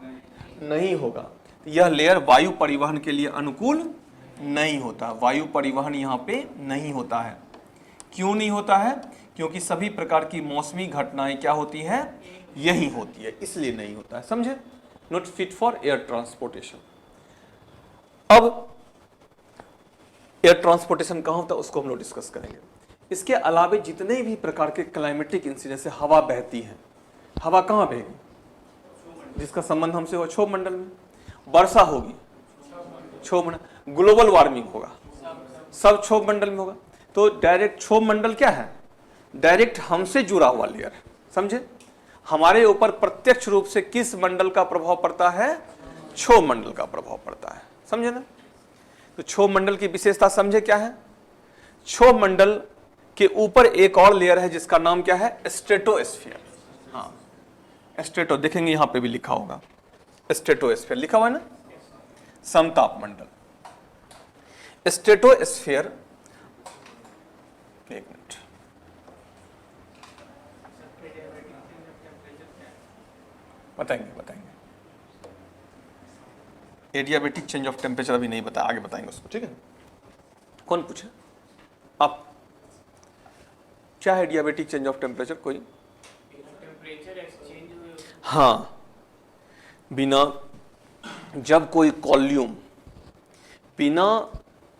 Speaker 1: नहीं होगा। यह लेयर वायु परिवहन के लिए अनुकूल नहीं होता, वायु परिवहन यहां पे नहीं होता है। क्यों नहीं होता है, क्योंकि सभी प्रकार की मौसमी घटनाएं क्या होती है, यही होती है, इसलिए नहीं होता है। समझे, not fit for air transportation. अब एयर ट्रांसपोर्टेशन कहां होता है उसको हम लोग डिस्कस करेंगे। इसके अलावे जितने भी प्रकार के क्लाइमेटिक इंसिडेंट से हवा बहती है, हवा कहां बहेगी, जिसका संबंध हमसे हो क्षोभ मंडल में। वर्षा होगी क्षोभ मंडल, ग्लोबल वार्मिंग होगा, सब क्षोभ मंडल में होगा। तो डायरेक्ट क्षोभ मंडल क्या है, डायरेक्ट हमसे जुड़ा हुआ लेयर। समझे, हमारे ऊपर प्रत्यक्ष रूप से किस मंडल का प्रभाव पड़ता है, क्षोभ मंडल का प्रभाव पड़ता है। समझे ना। तो क्षोभ मंडल की विशेषता समझे क्या है, क्षोभ मंडल के ऊपर एक और लेयर है जिसका नाम क्या है, स्ट्रेटोस्फीयर। हाँ, स्ट्रेटो देखेंगे यहां पे भी लिखा होगा, स्ट्रेटोस्फीयर लिखा हुआ है ना, समताप मंडल। स्ट्रेटोस्फीयर, एक मिनट, बताएंगे। एडियाबेटिक चेंज ऑफ टेम्परेचर अभी नहीं बताया, आगे बताएंगे उसको। ठीक है। कौन पूछे, आप क्या है एडियाबेटिक चेंज ऑफ टेम्परेचर, कोई? हाँ, बिना, जब कोई कॉल्यूम बिना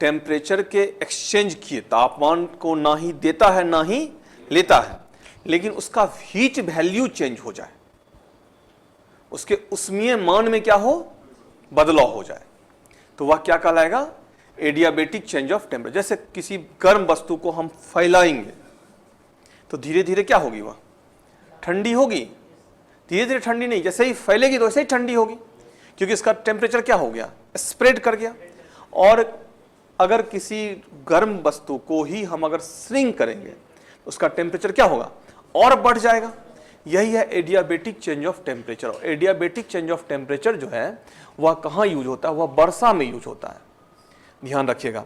Speaker 1: टेम्परेचर के एक्सचेंज किए तापमान को ना ही देता है ना ही लेता है, लेकिन उसका हीट वैल्यू चेंज हो जाए, उसके उष्मीय मान में क्या हो, बदलाव हो जाए, तो वह क्या कहलाएगा, एडियाबेटिक चेंज ऑफ टेम्परेचर। जैसे किसी गर्म वस्तु को हम फैलाएंगे तो धीरे धीरे क्या होगी, वह ठंडी होगी, धीरे धीरे ठंडी नहीं, जैसे ही फैलेगी तो वैसे ही ठंडी होगी, क्योंकि इसका टेम्परेचर क्या हो गया, स्प्रेड कर गया। और अगर किसी गर्म वस्तु को ही हम अगर श्रिंक करेंगे तो उसका टेम्परेचर क्या होगा, और बढ़ जाएगा। यही है adiabatic change of temperature. Adiabatic change of temperature जो है वह कहाँ यूज होता है, वह वर्षा में यूज होता है। ध्यान रखिएगा,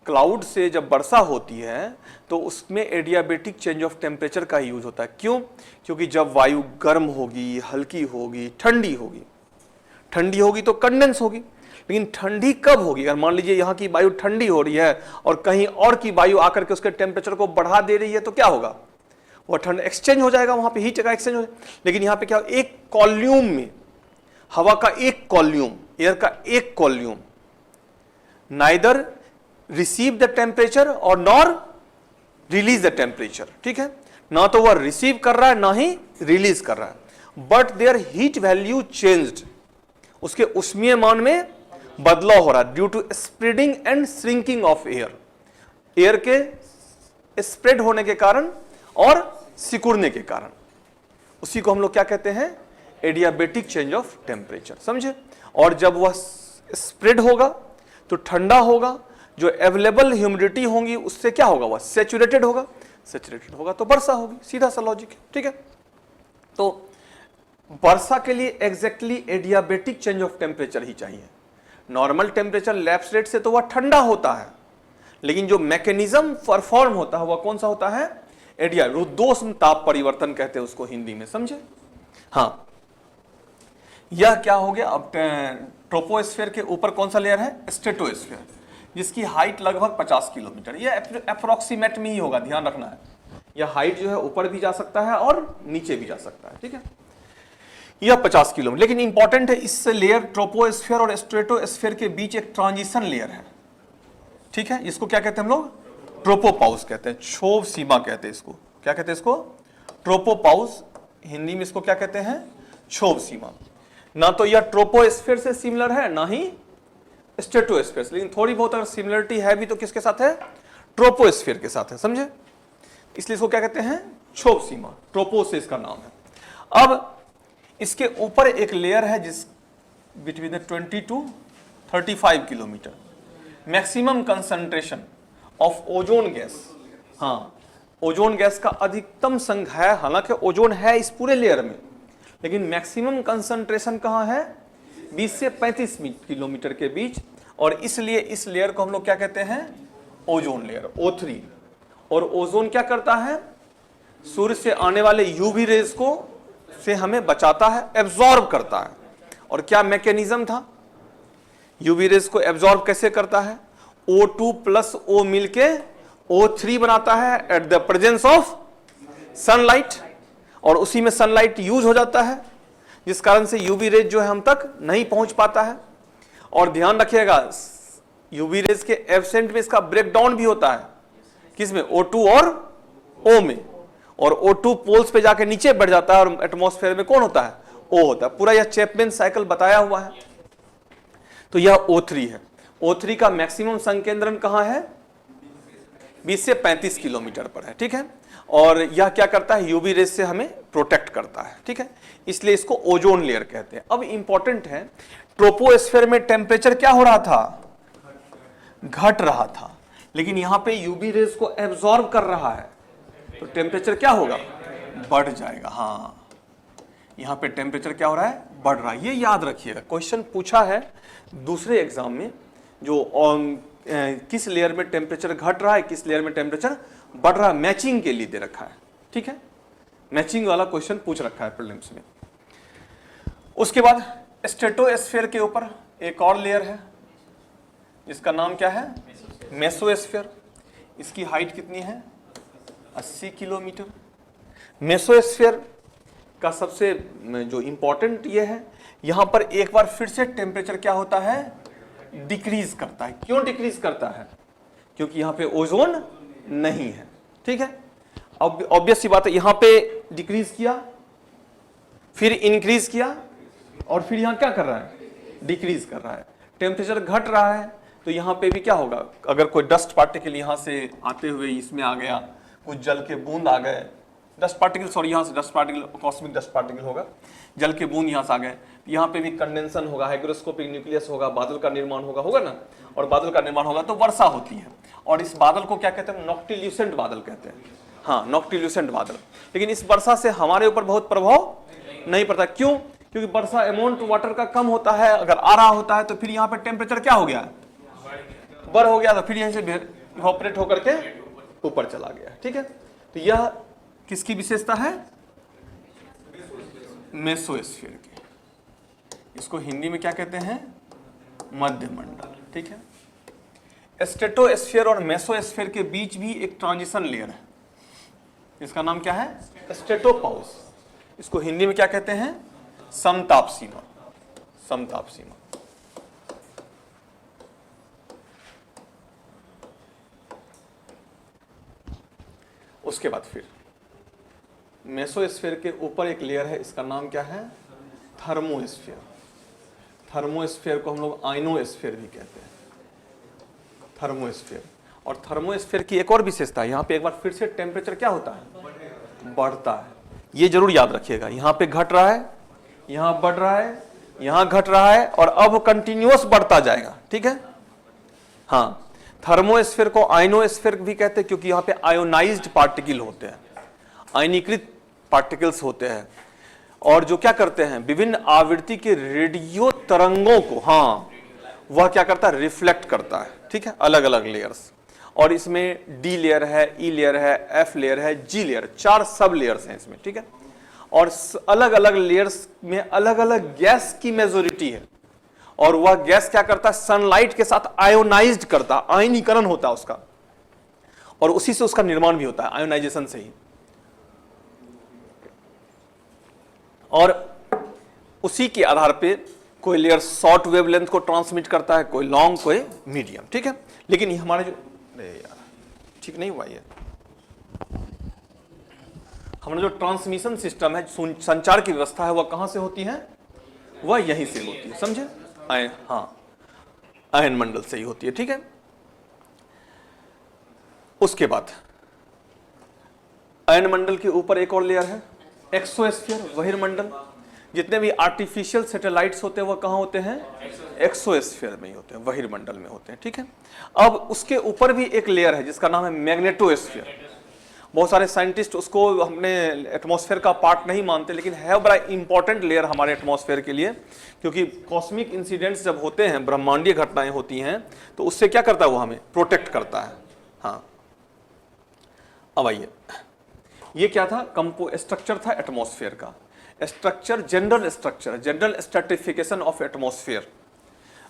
Speaker 1: क्लाउड से जब वर्षा होती है तो उसमें एडियाबेटिक चेंज ऑफ टेम्परेचर का यूज होता है। क्यों? क्योंकि जब वायु गर्म होगी, हल्की होगी, ठंडी होगी, ठंडी होगी तो कंडेंस होगी, लेकिन ठंडी कब होगी, अगर मान लीजिए यहाँ की वायु ठंडी हो रही है और कहीं और की वायु आकर के उसके टेम्परेचर को बढ़ा दे रही है, तो क्या होगा, वह ठंड एक्सचेंज हो जाएगा, वहां पे हीट का एक्सचेंज हो जाएगा। लेकिन यहाँ पे क्या, एक कॉल्यूम में हवा का एक कॉल्यूम, एयर का एक column neither receive the temperature और नॉर रिलीज द टेम्परेचर। ठीक है, ना तो वह रिसीव कर रहा है ना ही रिलीज कर रहा है, but their heat value changed, उसके उष्मीय मान में बदलाव हो रहा है due to spreading and shrinking of air, air के स्प्रेड होने के कारण और सिकुड़ने के कारण। उसी को हम लोग क्या कहते हैं, एडियाबेटिक चेंज ऑफ टेम्परेचर। समझे? और जब वह स्प्रेड होगा तो ठंडा होगा, जो अवेलेबल ह्यूमिडिटी होंगी उससे क्या होगा, वह सैचुरेटेड होगा, सैचुरेटेड होगा तो वर्षा होगी, सीधा सा लॉजिक है। ठीक है, तो वर्षा के लिए exactly adiabatic change of temperature ही चाहिए। नॉर्मल टेम्परेचर लैप्स रेट से तो वह ठंडा होता है, लेकिन जो मैकेनिज्म परफॉर्म होता है वह कौन सा होता है, एडिया, रुद्धोष्म ताप परिवर्तन कहते हैं उसको हिंदी में। समझे? हाँ, यह क्या हो गया, अब ट्रोपोस्फीयर के ऊपर कौन सा लेयर है, स्ट्रेटोस्फीयर, जिसकी हाइट लगभग 50 किलोमीटर, यह अप्रोक्सीमेट में ही होगा, ध्यान रखना है। यह हाइट जो है ऊपर भी जा सकता है और नीचे भी जा सकता है। ठीक है, यह 50 किलोमीटर, लेकिन इंपॉर्टेंट है, इससे लेयर ट्रोपोस्फीयर और स्ट्रेटोस्फीयर के बीच एक ट्रांजिशन लेयर है। ठीक है, इसको क्या कहते हैं हम लोग, ट्रोपोपाउस कहते हैं, क्षोभ सीमा कहते हैं इसको। क्या कहते हैं इसको, ट्रोपोपाउस, हिंदी में इसको क्या कहते हैं, क्षोभ सीमा। ना तो यह ट्रोपोस्फीयर से सिमिलर है ना ही स्ट्रेटोस्फीयर से, लेकिन थोड़ी बहुत अगर सिमिलरिटी है भी तो किसके साथ है, ट्रोपोस्फीयर के साथ है। समझे? इसलिए इसको क्या कहते हैं, क्षोभ सीमा, ट्रोपो से इसका नाम है। अब इसके ऊपर एक लेयर है जिस between 20 to 35 kilometre, maximum concentration of ozone gas. हाँ, ओजोन गैस का अधिकतम संघ है, हालांकि ओजोन है इस पूरे लेयर में, लेकिन मैक्सिमम कंसंट्रेशन कहाँ है, 20 से 35 किलोमीटर के बीच। और इसलिए इस लेयर को हम लोग क्या कहते हैं, ओजोन लेयर, O3। और ओजोन क्या करता है, सूर्य से आने वाले यूवी रेज को से हमें बचाता है, एब्जॉर्ब करता है। और क्या मैकेनिज्म था, यूवी रेज को एब्जॉर्ब कैसे करता है, O2 प्लस O मिलके O3 बनाता है at the presence of sunlight, और उसी में सनलाइट यूज हो जाता है, जिस कारण से यूवी रेज जो है हम तक नहीं पहुंच पाता है। और ध्यान रखिएगा, यूवी रेज के एब्सेंट में इसका ब्रेकडाउन भी होता है, किसमें, O2 और O में, और O2 पोल्स पे जाके नीचे बढ़ जाता है और एटमॉस्फेयर में कौन होता है, O होता है। पूरा यह चैपमैन साइकिल बताया हुआ है। तो यह O3 है। O3 का मैक्सिमम संकेंद्रण कहां है, 20 से 35 किलोमीटर पर है। ठीक है, और यह क्या करता है, यूवी रेज से हमें प्रोटेक्ट करता है। ठीक है, इसलिए इसको ओजोन लेयर कहते हैं। अब इंपॉर्टेंट है, ट्रोपोस्फीयर में टेम्परेचर क्या हो रहा था, घट रहा था, लेकिन यहां पे यूवी रेज को एब्जॉर्ब कर रहा है, तो टेम्परेचर क्या होगा, बढ़ जाएगा। हाँ, यहां पे टेम्परेचर क्या हो रहा है, बढ़ रहा है। ये याद रखिएगा, क्वेश्चन पूछा है दूसरे एग्जाम में, जो किस लेयर में टेम्परेचर घट रहा है, किस लेयर में टेम्परेचर बढ़ रहा है, मैचिंग के लिए दे रखा है। ठीक है, मैचिंग वाला क्वेश्चन पूछ रखा है प्रीलिम्स में। उसके बाद स्ट्रेटोस्फीयर के ऊपर एक और लेयर है, जिसका नाम क्या है, मेसोस्फीयर। इसकी हाइट कितनी है, 80 किलोमीटर। मेसोस्फीयर का सबसे जो इंपॉर्टेंट ये है, यहां पर एक बार फिर से टेम्परेचर क्या होता है, डिक्रीज करता है। क्यों डिक्रीज करता है, क्योंकि यहां पे ओजोन नहीं है। ठीक है, ऑब्वियस सी बात है, यहां पे डिक्रीज किया, फिर इंक्रीज किया, और फिर यहां क्या कर रहा है, डिक्रीज कर रहा है। टेम्परेचर घट रहा है तो यहां पे भी क्या होगा, अगर कोई डस्ट पार्टिकल यहां से आते हुए इसमें आ गया, कुछ जल के बूंद आ गए, डस्ट पार्टिकल, सॉरी यहां से dust particle, cosmic dust particle होगा, जल के बूंद यहां से आ गए, यहां पे भी कंडेंसन होगा, हाइग्रोस्कोपिक न्यूक्लियस होगा, बादल का निर्माण होगा ना, और बादल का निर्माण होगा तो वर्षा होती है। और इस बादल को क्या कहते हैं, नॉक्टिल्यूसेंट बादल कहते हैं। हाँ, नॉक्टिल्यूसेंट बादल। लेकिन इस वर्षा से हमारे ऊपर बहुत प्रभाव नहीं पड़ता। क्यों? क्योंकि वर्षा अमाउंट वाटर का कम होता है, अगर आ रहा होता है तो फिर यहाँ पे टेम्परेचर क्या हो गया, बढ़ हो गया, तो फिर यहीं से इवैपोरेट होकर के ऊपर चला गया। ठीक है, तो यह किसकी विशेषता है, मेसोस्फीयर की। इसको हिंदी में क्या कहते हैं, मध्यमंडल। ठीक है, स्ट्रेटोस्फीयर और मेसोस्फीयर के बीच भी एक ट्रांजिशन लेयर है, इसका नाम क्या है, स्ट्रेटोपाउस। इसको हिंदी में क्या कहते हैं, समताप सीमा। समताप सीमा। उसके बाद फिर मेसोस्फीयर के ऊपर एक लेयर है, इसका नाम क्या है, थर्मोस्फीयर। थर्मोस्फीयर को हम लोग आइनोस्फीयर भी कहते हैं, थर्मोस्फीयर। और थर्मोस्फीयर की एक और विशेषता है, यहाँ पे एक बार फिर से टेम्परेचर क्या होता है, बढ़ता है। ये जरूर याद रखिएगा, यहाँ पे घट रहा है, यहाँ बढ़ रहा है, यहाँ घट रहा है, और अब कंटिन्यूअस बढ़ता जाएगा। ठीक है, हाँ, थर्मोस्फीयर को आइनोस्फीयर भी कहते हैं क्योंकि यहाँ पे आयोनाइज्ड पार्टिकल होते हैं, आयनीकृत पार्टिकल्स होते हैं, और जो क्या करते हैं, विभिन्न आवृत्ति के रेडियो तरंगों को, हाँ, वह क्या करता है, रिफ्लेक्ट करता है। ठीक है, अलग अलग लेयर्स, और इसमें डी लेयर है, ई लेयर है, एफ लेयर है, जी लेयर, 4 सब लेयर्स हैं इसमें। ठीक है, और अलग अलग लेयर्स में अलग अलग गैस की मेजोरिटी है, और वह गैस क्या करता है, सनलाइट के साथ आयोनाइज्ड करता, आयनीकरण होता है उसका, और उसी से उसका निर्माण भी होता है, आयोनाइजेशन से ही। और उसी के आधार पे कोई लेयर शॉर्ट वेवलेंथ को ट्रांसमिट करता है, कोई लॉन्ग, कोई मीडियम। ठीक है, लेकिन ये हमारे जो, अरे यार ठीक नहीं हुआ ये, हमारा जो ट्रांसमिशन सिस्टम है, संचार की व्यवस्था है, वह कहां से होती है, वह यहीं से होती है, समझे, हाँ, आयन मंडल से ही होती है। ठीक है, उसके बाद आयन मंडल के ऊपर एक और लेयर है, एक्सोस्फीयर, बहिर्मंडल। जितने भी आर्टिफिशियल सैटेलाइट्स होते हैं वह कहां होते हैं, एक्सोस्फीयर में ही होते हैं, बहिर्मंडल में होते हैं। ठीक है, अब उसके ऊपर भी एक लेयर है जिसका नाम है मैग्नेटोस्फीयर। बहुत सारे साइंटिस्ट उसको हमने एटमॉस्फेयर का पार्ट नहीं मानते, लेकिन है बड़ा इंपॉर्टेंट लेयर हमारे एटमॉस्फेयर के लिए, क्योंकि कॉस्मिक इंसिडेंट्स जब होते हैं, ब्रह्मांडीय घटनाएं होती हैं, तो उससे क्या करता है, वो हमें प्रोटेक्ट करता है। हाँ, अब आइए, ये क्या था, स्ट्रक्चर था एटमॉस्फेयर का। Structure, general structure, general stratification of atmosphere.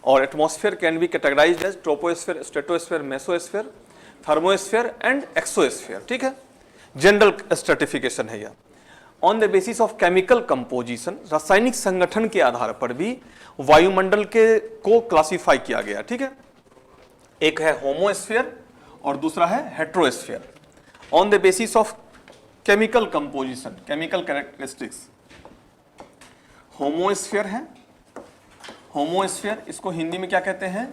Speaker 1: और atmosphere can be categorized as troposphere, stratosphere, mesosphere, thermosphere and exosphere. ठीक है, जनरल स्ट्रेटिफिकेशन है यह। On the basis of chemical composition, रासायनिक संगठन के आधार पर भी वायुमंडल के को क्लासिफाई किया गया। ठीक है, एक है होमोस्फीयर और दूसरा है heterosphere. On the basis of chemical composition, chemical characteristics, homosphere है, होमोस्फीयर, इसको हिंदी में क्या कहते हैं,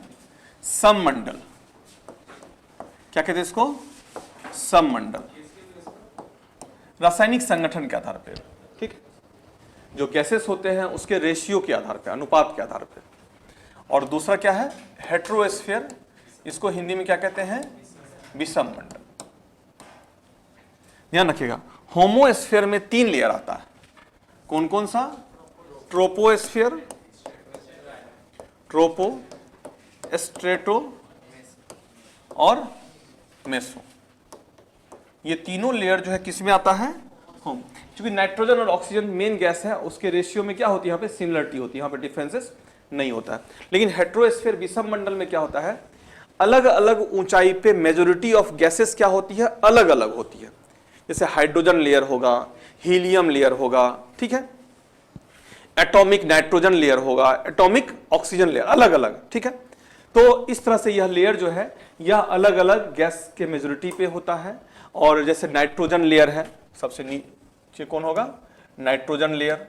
Speaker 1: सममंडल। क्या कहते हैं इसको, सममंडल। रासायनिक संगठन के आधार पर, ठीक, जो गैसेस होते हैं उसके रेशियो के आधार पर, अनुपात के आधार पर। और दूसरा क्या है, हेट्रोस्फीयर, इसको हिंदी में क्या कहते हैं, विषम मंडल। ध्यान रखिएगा, होमोस्फीयर में 3 लेयर आता है, कौन कौन सा, ट्रोपोस्फीयर, ट्रोपो, स्ट्रेटो और मेसो। ये तीनों लेयर जो है किसमें आता है, होम। क्योंकि नाइट्रोजन और ऑक्सीजन मेन गैस है, उसके रेशियो में क्या होती है, यहाँ पे सिमिलरिटी होती है, यहाँ पे डिफरेंसेस नहीं होता है। लेकिन हेट्रोस्फीयर, विषम मंडल में क्या होता है, अलग अलग ऊंचाई पे मेजोरिटी ऑफ गैसेस क्या होती है, अलग अलग होती है। जैसे हाइड्रोजन लेयर होगा, हीलियम लेयर होगा, ठीक है, एटॉमिक नाइट्रोजन लेयर होगा, एटॉमिक ऑक्सीजन लेयर, अलग अलग। ठीक है, तो इस तरह से यह लेयर जो है, यह अलग अलग गैस के मेजोरिटी पे होता है, और जैसे नाइट्रोजन लेयर है, सबसे नीचे कौन होगा, नाइट्रोजन लेयर,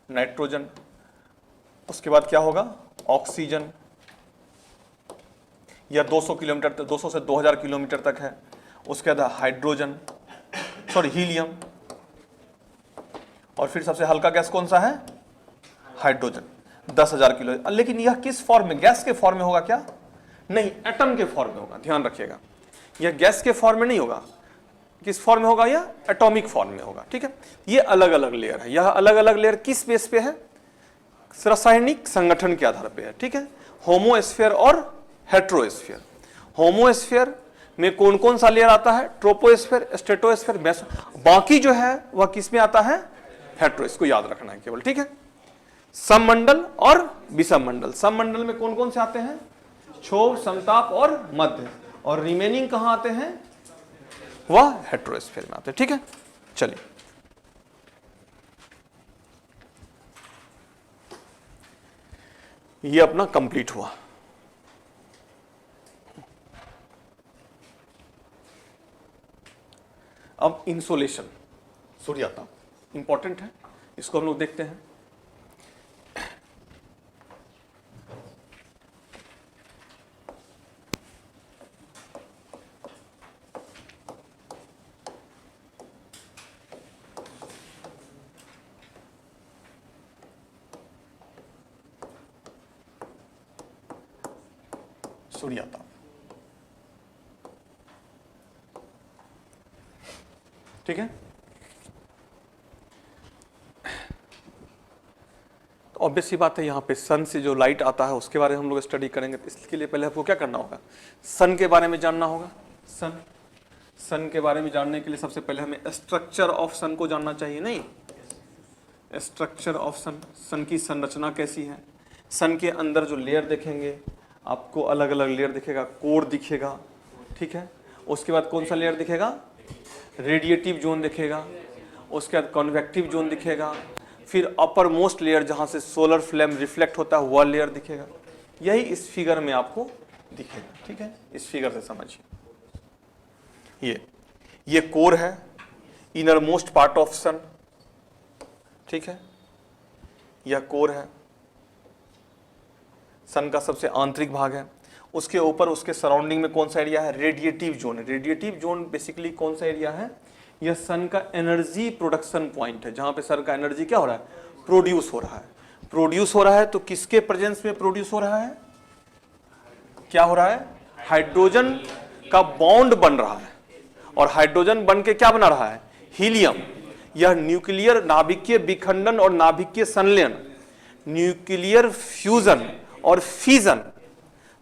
Speaker 1: नाइट्रोजन। उसके बाद क्या होगा, ऑक्सीजन, यह 200 किलोमीटर, 200 से 2000 किलोमीटर तक है। उसके बाद हाइड्रोजन, सॉरी हीलियम, और फिर सबसे हल्का गैस कौन सा है, हाइड्रोजन, 10,000 किलो। लेकिन यह किस फॉर्म में, गैस के फॉर्म में होगा क्या, नहीं, एटम के फॉर्म में होगा, ध्यान रखिएगा। यह गैस के फॉर्म में नहीं होगा, किस फॉर्म में होगा, यह एटॉमिक फॉर्म में होगा, ठीक है। ये अलग अलग लेयर है। यह अलग अलग लेयर किस बेस पे है, रासायनिक संगठन के आधार पे है, ठीक है। होमोस्फीयर और हेट्रोस्फीयर। होमोस्फीयर में कौन कौन सा लेयर आता है, ट्रोपोस्फीयर, स्ट्रेटोस्फीयर, बाकी जो है वह किस में आता है, हेट्रो। इसको याद रखना है केवल, ठीक है। सममंडल और विषममंडल। सममंडल में कौन कौन से आते हैं, क्षोभ, समताप और मध्य, और रिमेनिंग कहां आते हैं, वह हेट्रोस्फीयर में आते हैं, ठीक है। चलिए, ये अपना कंप्लीट हुआ। अब इंसोलेशन, सूर्यताप इंपॉर्टेंट है, इसको हम लोग देखते हैं। सूर्यताप, ठीक है। तो ऑब्वियस सी बात है, यहाँ पे सन से जो लाइट आता है उसके बारे में हम लोग स्टडी करेंगे। तो इसके लिए पहले आपको क्या करना होगा, सन के बारे में जानना होगा। सन के बारे में जानने के लिए सबसे पहले हमें स्ट्रक्चर ऑफ सन को जानना चाहिए, नहीं, स्ट्रक्चर ऑफ सन, सन की संरचना कैसी है। सन के अंदर जो लेयर देखेंगे आपको, अलग अलग लेयर दिखेगा, कोर दिखेगा, ठीक है। उसके बाद कौन सा लेयर दिखेगा, रेडिएटिव जोन दिखेगा। उसके बाद कॉन्वेक्टिव जोन दिखेगा। फिर अपर मोस्ट लेयर जहां से सोलर फ्लेम रिफ्लेक्ट होता है वह लेयर दिखेगा। यही इस फिगर में आपको दिखेगा, ठीक है। इस फिगर से समझिए, ये कोर है, इनर मोस्ट पार्ट ऑफ सन, ठीक है। यह कोर है, सन का सबसे आंतरिक भाग है। उसके ऊपर उसके सराउंडिंग में कौन सा एरिया है, रेडिएटिव जोन है। रेडिएटिव जोन बेसिकली कौन सा एरिया है, यह सन का एनर्जी प्रोडक्शन पॉइंट है, जहां पे सन का एनर्जी क्या हो रहा है, प्रोड्यूस हो रहा है। प्रोड्यूस हो रहा है तो किसके प्रेजेंस में प्रोड्यूस हो रहा है, क्या हो रहा है, हाइड्रोजन का बॉन्ड बन रहा है, और हाइड्रोजन बन के क्या बना रहा है, हीलियम। यह न्यूक्लियर नाभिकीय विखंडन और नाभिकीय संलयन, न्यूक्लियर फ्यूजन और फीजन,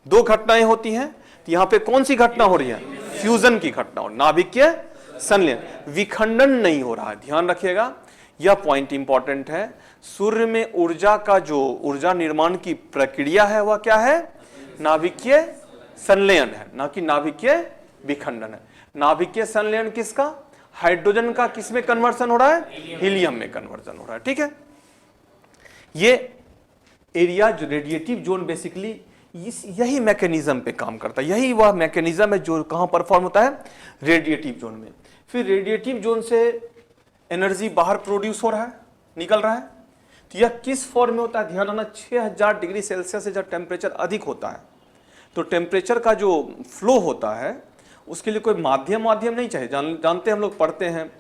Speaker 1: दो घटनाएं होती हैं। तो यहां पे कौन सी घटना हो रही है, फ्यूजन की घटना, और नाभिकीय संलयन, विखंडन नहीं हो रहा है। ध्यान रखिएगा, यह पॉइंट इंपॉर्टेंट है। सूर्य में ऊर्जा का जो ऊर्जा निर्माण की प्रक्रिया है वह क्या है, नाभिकीय संलयन है, ना कि नाभिकीय विखंडन है। नाभिकीय संलयन किसका, हाइड्रोजन का किसमें कन्वर्सन हो रहा है, हीलियम में कन्वर्सन हो रहा है, ठीक है। ये एरिया जो रेडिएटिव जोन बेसिकली यही मैकेनिज्म पे काम करता है, यही वह मैकेनिज्म है जो कहां परफॉर्म होता है, रेडिएटिव जोन में। फिर रेडिएटिव जोन से एनर्जी बाहर प्रोड्यूस हो रहा है, निकल रहा है। तो यह किस फॉर्म में होता है, ध्यान रखना, 6000 डिग्री सेल्सियस से जब टेम्परेचर अधिक होता है तो टेम्परेचर का जो फ्लो होता है उसके लिए कोई माध्यम नहीं चाहिए। जानते हैं, हम लोग पढ़ते हैं,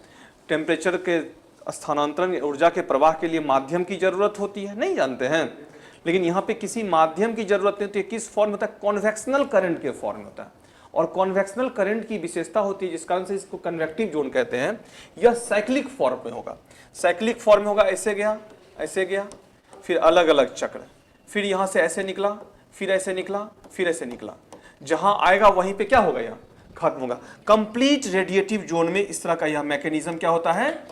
Speaker 1: टेम्परेचर के स्थानांतरण ऊर्जा के प्रवाह के लिए माध्यम की जरूरत होती है, नहीं जानते हैं। लेकिन यहाँ पे किसी माध्यम की जरूरत नहीं होती है। किस फॉर्म होता है, कॉन्वेक्शनल करंट के फॉर्म में होता है। और कॉन्वेक्शनल करंट की विशेषता होती है जिस कारण से इसको कन्वेक्टिव जोन कहते हैं। यह साइक्लिक फॉर्म में होगा, साइक्लिक फॉर्म में होगा, ऐसे गया, फिर अलग अलग चक्र, फिर यहाँ से ऐसे निकला, फिर ऐसे निकला, फिर ऐसे निकला, जहां आएगा वहीं पे क्या होगा, यहाँ खत्म होगा। कंप्लीट रेडिएटिव जोन में इस तरह का यह मैकेनिज्म क्या होता है,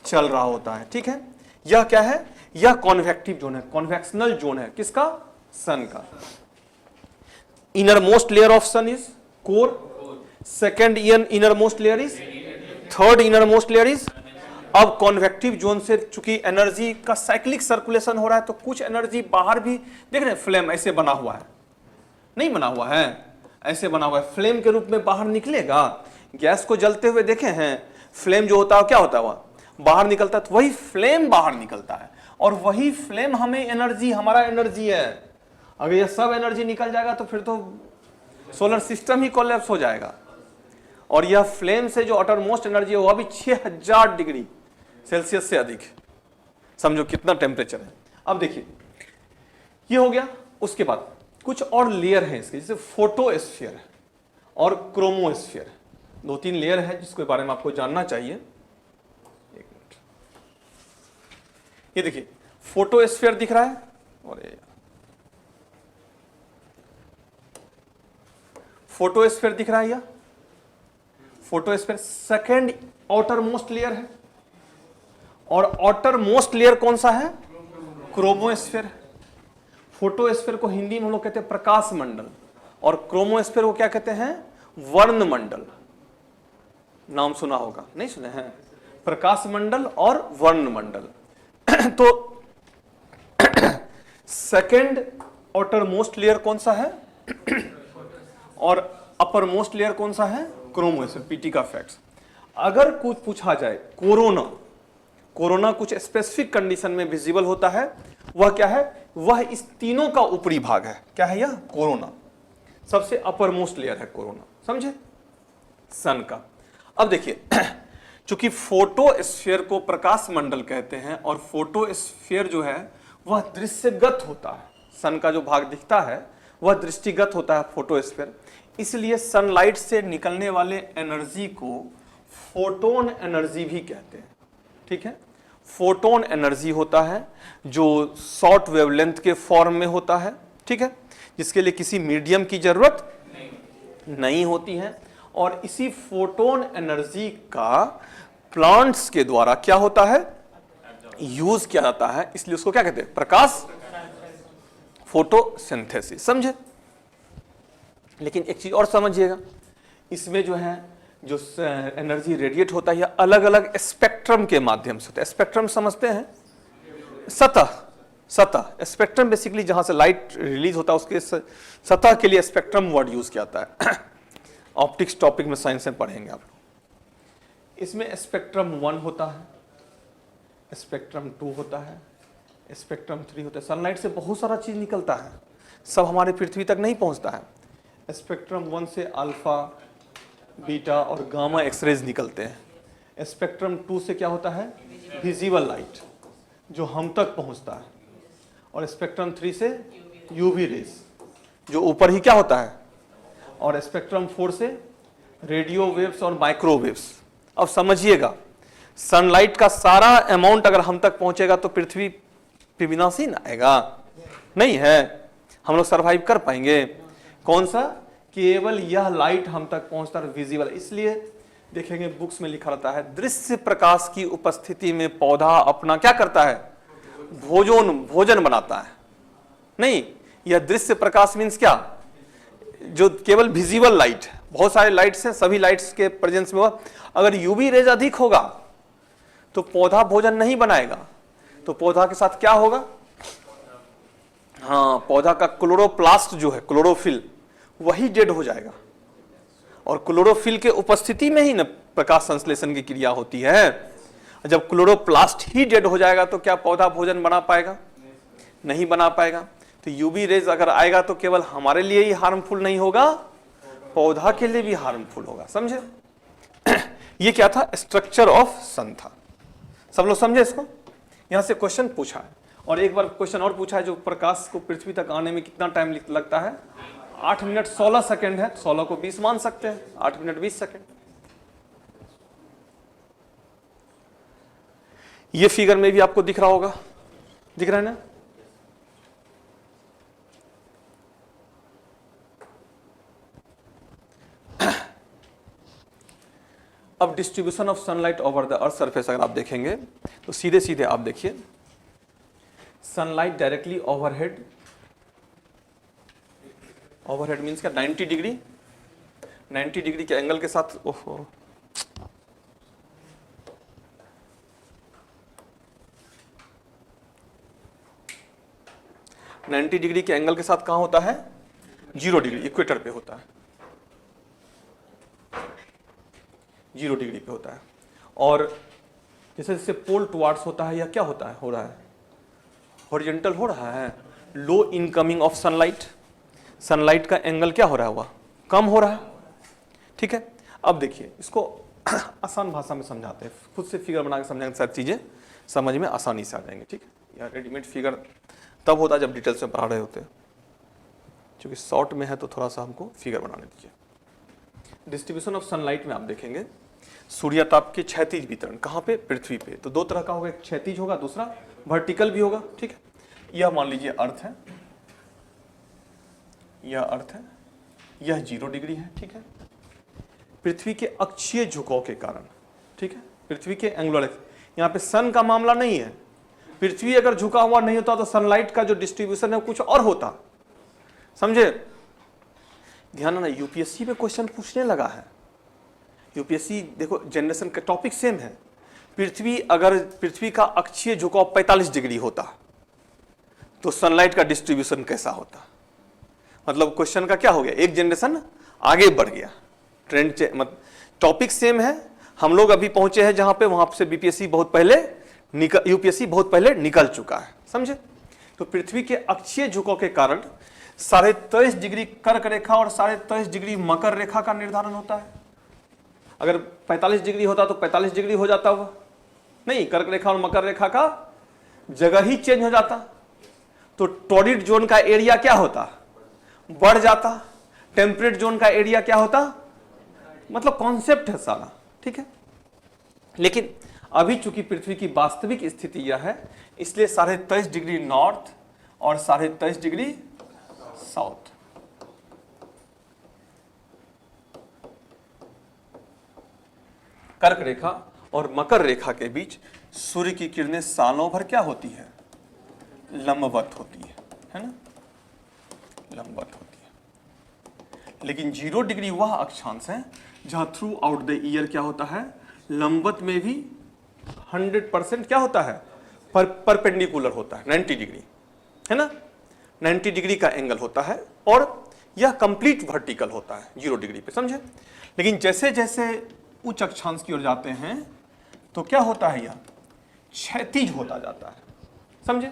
Speaker 1: चल रहा होता है, ठीक है। यह क्या है, यह कॉन्वेक्टिव जोन है, कॉन्वेक्शनल जोन है, किसका, सन का। Inner most layer of sun is core, second inner most layer is, third inner most layer is. अब कॉन्वेक्टिव जोन से चूंकि एनर्जी का साइक्लिक सर्कुलेशन हो रहा है तो कुछ एनर्जी बाहर भी, देख रहे हैं फ्लेम ऐसे बना हुआ है, नहीं बना हुआ है, ऐसे बना हुआ है, फ्लेम के रूप में बाहर निकलेगा। गैस को जलते हुए देखे हैं, फ्लेम जो होता है क्या होता है, वह बाहर निकलता है, तो वही फ्लेम बाहर निकलता है और वही फ्लेम हमें एनर्जी, हमारा एनर्जी है। अगर यह सब एनर्जी निकल जाएगा तो फिर तो सोलर सिस्टम ही कोलैप्स हो जाएगा। और यह फ्लेम से जो अटरमोस्ट एनर्जी है वह भी 6000 डिग्री सेल्सियस से अधिक है। समझो कितना टेम्परेचर है। अब देखिए ये हो गया। उसके बाद कुछ और लेयर हैं इसके, जैसे फोटोस्फीयर है और क्रोमोस्फीयर है। 2-3 लेयर है जिसके बारे में आपको जानना चाहिए। एक मिनट, ये देखिए फोटोस्फीयर दिख रहा है और ये फोटोस्फीयर दिख रहा है। या photosphere second outer most layer है और आउटर मोस्ट लेयर कौन सा है, क्रोमोस्फीयर। फोटोस्फीयर को हिंदी में हम लोग कहते हैं प्रकाश मंडल और क्रोमोस्फीयर को क्या कहते हैं, वर्ण मंडल। नाम सुना होगा, नहीं सुने हैं, प्रकाश मंडल और वर्ण मंडल। तो सेकेंड आउटर मोस्ट लेयर कौन सा है और अपर मोस्ट लेयर कौन सा है, क्रोमोस्फीयर। पीटी का फैक्ट्स, अगर कुछ पूछा जाए कोरोना कुछ स्पेसिफिक कंडीशन में विजिबल होता है, वह क्या है, वह इस तीनों का ऊपरी भाग है। क्या है यह, कोरोना सबसे अपर मोस्ट लेयर है कोरोना, समझे, सन का। अब देखिए चूंकि फोटोस्फीयर को प्रकाश मंडल कहते हैं और फोटोस्फीयर जो है वह दृश्यगत होता है, सन का जो भाग दिखता है वह दृष्टिगत होता है फोटोस्फीयर, इसलिए सनलाइट से निकलने वाले एनर्जी को फोटोन एनर्जी भी कहते हैं। ठीक है, फोटोन एनर्जी होता है जो शॉर्ट वेवलेंथ के फॉर्म में होता है। ठीक है, जिसके लिए किसी मीडियम की जरूरत नहीं होती है और इसी फोटोन एनर्जी का प्लांट्स के द्वारा क्या होता है, यूज किया जाता है, इसलिए उसको क्या कहते हैं, प्रकाश, फोटोसिंथेसिस। समझे। लेकिन एक चीज और समझिएगा, इसमें जो है जो एनर्जी रेडिएट होता है अलग अलग स्पेक्ट्रम के माध्यम से होता है। स्पेक्ट्रम समझते हैं, सतह स्पेक्ट्रम बेसिकली जहां से लाइट रिलीज होता है उसके सतह के लिए स्पेक्ट्रम वर्ड यूज किया जाता है। ऑप्टिक्स टॉपिक में साइंस में पढ़ेंगे आप लोग। इसमें स्पेक्ट्रम 1 होता है, स्पेक्ट्रम 2 होता है, स्पेक्ट्रम 3 होता है। सनलाइट से बहुत सारा चीज निकलता है, सब हमारे पृथ्वी तक नहीं पहुंचता है। स्पेक्ट्रम 1 से अल्फा, बीटा और गामा एक्सरेज निकलते हैं। स्पेक्ट्रम 2 से क्या होता है, विजिबल लाइट जो हम तक पहुंचता है, और स्पेक्ट्रम 3 से यूवी रेज जो ऊपर ही क्या होता है, और स्पेक्ट्रम 4 से रेडियो वेव्स और माइक्रोवेव्स। अब समझिएगा, सनलाइट का सारा अमाउंट अगर हम तक पहुंचेगा तो पृथ्वी पे विनाश ही ना आएगा, नहीं है, हम लोग सरवाइव कर पाएंगे। कौन सा, केवल यह लाइट हम तक पहुंचता है विजिबल। इसलिए देखेंगे बुक्स में लिखा रहता है, दृश्य प्रकाश की उपस्थिति में पौधा अपना क्या करता है, भोजन बनाता है। नहीं, यह दृश्य प्रकाश मीन्स क्या, जो केवल विजिबल लाइट है। बहुत सारे लाइट्स हैं, सभी लाइट्स के प्रेजेंस में अगर यूवी रेज अधिक होगा तो पौधा भोजन नहीं बनाएगा, तो पौधा के साथ क्या होगा, हाँ, पौधा का क्लोरोप्लास्ट जो है, क्लोरोफिल, वही डेड हो जाएगा। और क्लोरोफिल के उपस्थिति में ही न प्रकाश संश्लेषण की क्रिया होती है। जब क्लोरोप्लास्ट ही डेड हो जाएगा तो क्या पौधा भोजन बना पाएगा, नहीं बना पाएगा। तो यूवी रेज अगर आएगा तो केवल हमारे लिए ही हार्मफुल नहीं होगा, पौधा के लिए भी हार्मफुल होगा। समझे। ये क्या था, स्ट्रक्चर ऑफ सन था। सब लोग समझे इसको। यहां से क्वेश्चन पूछा है, और एक बार क्वेश्चन और पूछा है, जो प्रकाश को पृथ्वी तक आने में कितना टाइम लगता है, 8 मिनट 16 सेकंड है। 16 को 20 मान सकते हैं, 8 मिनट 20 सेकंड। ये फिगर में भी आपको दिख रहा होगा, दिख रहा है ना। अब distribution of sunlight over the earth surface अगर आप देखेंगे तो सीधे सीधे आप देखिए, sunlight directly overhead, overhead means क्या, 90 डिग्री, 90 डिग्री के एंगल के साथ, ओहो, नाइन्टी डिग्री के एंगल के साथ कहां होता है, 0 डिग्री, इक्वेटर पे होता है। 0 डिग्री पे होता है। और जैसे जैसे पोल टुवार्ड्स होता है, या क्या होता है, हो रहा है हॉरिजॉन्टल हो रहा है, लो इनकमिंग ऑफ सनलाइट, सनलाइट का एंगल क्या हो रहा है, वह कम हो रहा है। ठीक है, अब देखिए इसको आसान भाषा में समझाते हैं, खुद से फिगर बना के समझाएंगे, सारी चीजें समझ में आसानी से आ जाएंगे। ठीक है, या रेडीमेड फिगर तब होता है जब डिटेल्स में पढ़ा रहे होते हैं, क्योंकि शॉर्ट में है तो थोड़ा सा हमको फिगर बनाने दीजिए। डिस्ट्रीब्यूशन ऑफ सनलाइट में आप देखेंगे सूर्यताप के क्षैतिज वितरण कहाँ पे, पृथ्वी पे। तो दो तरह का होगा, एक क्षैतिज होगा, दूसरा वर्टिकल भी होगा। ठीक है, यह मान लीजिए अर्थ है, यह अर्थ है, यह 0 डिग्री है। ठीक है, पृथ्वी के अक्षीय झुकाव के कारण, ठीक है, पृथ्वी के एंगुलर, यहाँ पे सन का मामला नहीं है। पृथ्वी अगर झुका हुआ नहीं होता तो सनलाइट का जो डिस्ट्रीब्यूशन है कुछ और होता, समझे। ध्यान ना, यूपीएससी में क्वेश्चन पूछने लगा है। यूपीएससी देखो, जनरेशन का टॉपिक सेम है। पृथ्वी का अक्षीय झुकाव 45 डिग्री होता तो सनलाइट का डिस्ट्रीब्यूशन कैसा होता। मतलब क्वेश्चन का क्या हो गया, एक जनरेशन आगे बढ़ गया, ट्रेंड मतलब टॉपिक सेम है। हम लोग अभी पहुंचे हैं जहां पे, वहां से यूपीएससी बहुत पहले निकल चुका है, समझे। तो पृथ्वी के अक्षीय झुकाव के कारण 23.5 डिग्री कर्क रेखा और 23.5 डिग्री मकर रेखा का निर्धारण होता है। अगर 45 डिग्री होता तो 45 डिग्री हो जाता, वह नहीं, कर्क रेखा और मकर रेखा का जगह ही चेंज हो जाता। तो टॉरिड जोन का एरिया क्या होता, बढ़ जाता। टेम्परेट जोन का एरिया क्या होता, मतलब कॉन्सेप्ट है सारा। ठीक है, लेकिन अभी चूंकि पृथ्वी की वास्तविक स्थिति यह है, इसलिए 23.5 डिग्री नॉर्थ और 23.5 डिग्री साउथ, कर्क रेखा और मकर रेखा के बीच सूर्य की किरणें सालों भर क्या होती है, लंबवत होती है ना, लंबवत होती है। लेकिन 0 डिग्री वह अक्षांश है जहां थ्रू आउट द ईयर क्या होता है, लंबवत में भी 100% क्या होता है, परपेंडिकुलर होता है, 90 डिग्री, है ना, 90 डिग्री का एंगल होता है। और यह कंप्लीट वर्टिकल होता है 0 डिग्री पे, समझे। लेकिन जैसे जैसे उच्च अक्षांश की ओर जाते हैं तो क्या होता है, यह क्षैतिज होता जाता है, समझे।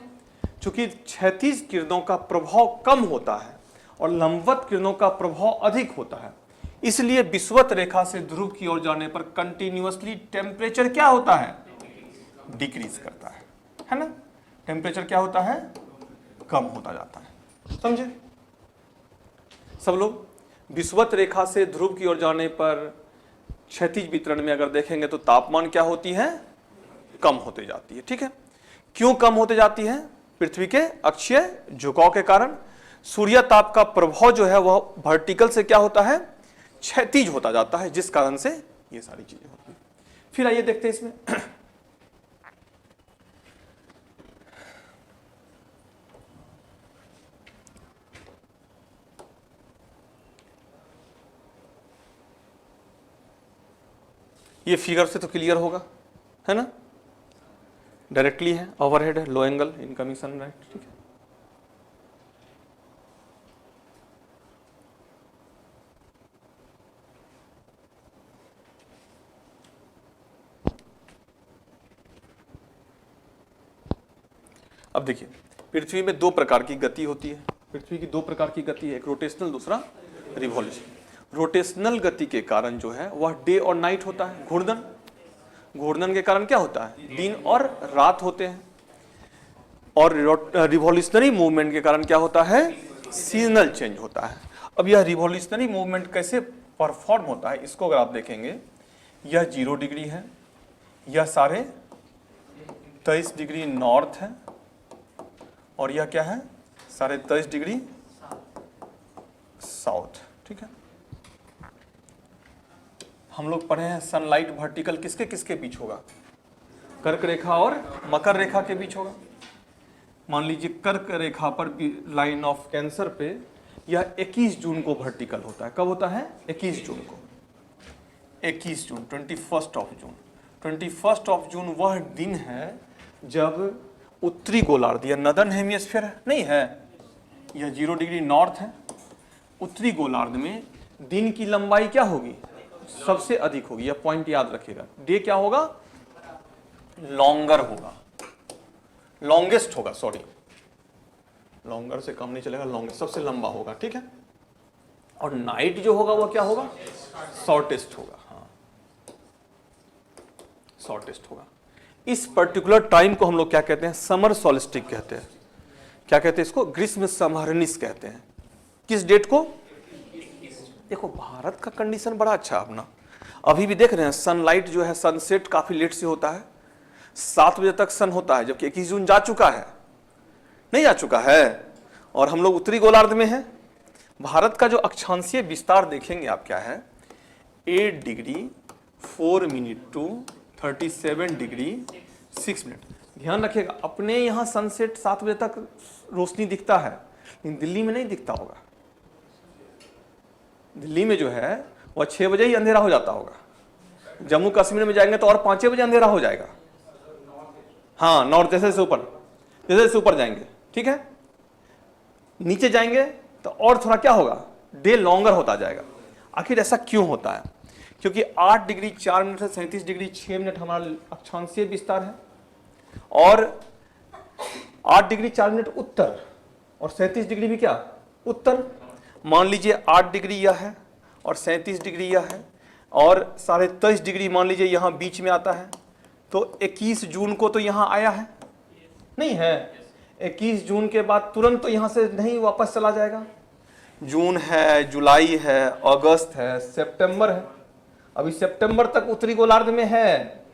Speaker 1: चूंकि क्षैतिज किरणों का प्रभाव कम होता है और लंबवत किरणों का प्रभाव अधिक होता है, इसलिए विषुवत रेखा से ध्रुव की ओर जाने पर कंटिन्यूअसली टेम्परेचर क्या होता है, डिक्रीज करता है ना। टेम्परेचर क्या होता है, कम होता जाता है, समझे सब लोग। विषुवत रेखा से ध्रुव की ओर जाने पर क्षैतिज वितरण में अगर देखेंगे तो तापमान क्या होती है, कम होते जाती है। ठीक है, क्यों कम होते जाती है, पृथ्वी के अक्षीय झुकाव के कारण। सूर्य ताप का प्रभाव जो है वह वर्टिकल से क्या होता है, क्षैतिज होता जाता है, जिस कारण से ये सारी चीजें होती है। फिर आइए देखते हैं इसमें ये फिगर से तो क्लियर होगा, है ना, डायरेक्टली है, ओवरहेड है, लो एंगल, इनकमिंग सनलाइट। ठीक है, अब देखिए पृथ्वी में 2 प्रकार की गति होती है। पृथ्वी की 2 प्रकार की गति है, एक रोटेशनल, दूसरा रिवॉल्यूशन। रोटेशनल गति के कारण जो है वह डे और नाइट होता है, घूर्णन। घूर्णन के कारण क्या होता है, दिन और रात होते हैं। और रिवॉल्यूशनरी मूवमेंट के कारण क्या होता है, सीजनल चेंज होता है। अब यह रिवॉल्यूशनरी मूवमेंट कैसे परफॉर्म होता है, इसको अगर आप देखेंगे, यह 0 डिग्री है, यह 23.5 डिग्री नॉर्थ है, और यह क्या है, 23.5 डिग्री साउथ। ठीक है, हम लोग पढ़े हैं सनलाइट वर्टिकल किसके किसके बीच होगा, कर्क रेखा और मकर रेखा के बीच होगा। मान लीजिए कर्क रेखा पर लाइन ऑफ कैंसर पे यह 21 जून को वर्टिकल होता है। कब होता है, 21 जून को, 21 जून, 21st of June. 21st of June वह दिन है जब उत्तरी गोलार्ध या नदर्न हेमिस्फीयर नहीं है, यह 0 डिग्री नॉर्थ है, उत्तरी गोलार्ध में दिन की लंबाई क्या होगी, सबसे अधिक होगी, यह पॉइंट याद रखिएगा। डे क्या होगा? लॉन्गर होगा, लॉन्गेस्ट होगा, सॉरी लॉन्गर से कम नहीं चलेगा, लॉन्गेस्ट सबसे लंबा होगा, ठीक है। और नाइट जो होगा वो क्या होगा? शॉर्टेस्ट होगा, हाँ शॉर्टेस्ट होगा। इस पर्टिकुलर टाइम को हम लोग क्या कहते हैं? समर सॉलिस्टिक कहते हैं। क्या कहते हैं इसको? ग्रीष्म संवरणिस कहते हैं। किस डेट को? देखो भारत का कंडीशन बड़ा अच्छा अपना, अभी भी देख रहे हैं सनलाइट जो है सनसेट काफी लेट से होता है, 7 बजे तक सन होता है, जबकि 21 जून जा चुका है, नहीं जा चुका है, और हम लोग उत्तरी गोलार्ध में हैं। भारत का जो अक्षांशीय विस्तार देखेंगे आप क्या है? 8 degree 4 minute to 37 degree 6 minute. ध्यान रखिएगा अपने यहाँ सनसेट 7 बजे तक रोशनी दिखता है, लेकिन दिल्ली में नहीं दिखता होगा। दिल्ली में जो है वह 6 बजे ही अंधेरा हो जाता होगा। जम्मू कश्मीर में जाएंगे तो और 5 बजे अंधेरा हो जाएगा। हाँ नॉर्थ, जैसे से ऊपर जाएंगे, ठीक है। नीचे जाएंगे तो और थोड़ा क्या होगा? डे लॉन्गर होता जाएगा। आखिर ऐसा क्यों होता है? क्योंकि 8 डिग्री 4 मिनट से 37 डिग्री 6 मिनट हमारा अक्षांशीय विस्तार है, और 8 डिग्री 4 मिनट उत्तर और 37 डिग्री भी क्या? उत्तर। मान लीजिए 8 डिग्री यह है और 37 डिग्री यह है, और 23.5 डिग्री मान लीजिए यहाँ बीच में आता है, तो 21 जून को तो यहाँ आया है नहीं है? 21 जून के बाद तुरंत तो यहाँ से नहीं वापस चला जाएगा। जून है, जुलाई है, अगस्त है, सितंबर है, अभी सितंबर तक उत्तरी गोलार्ध में है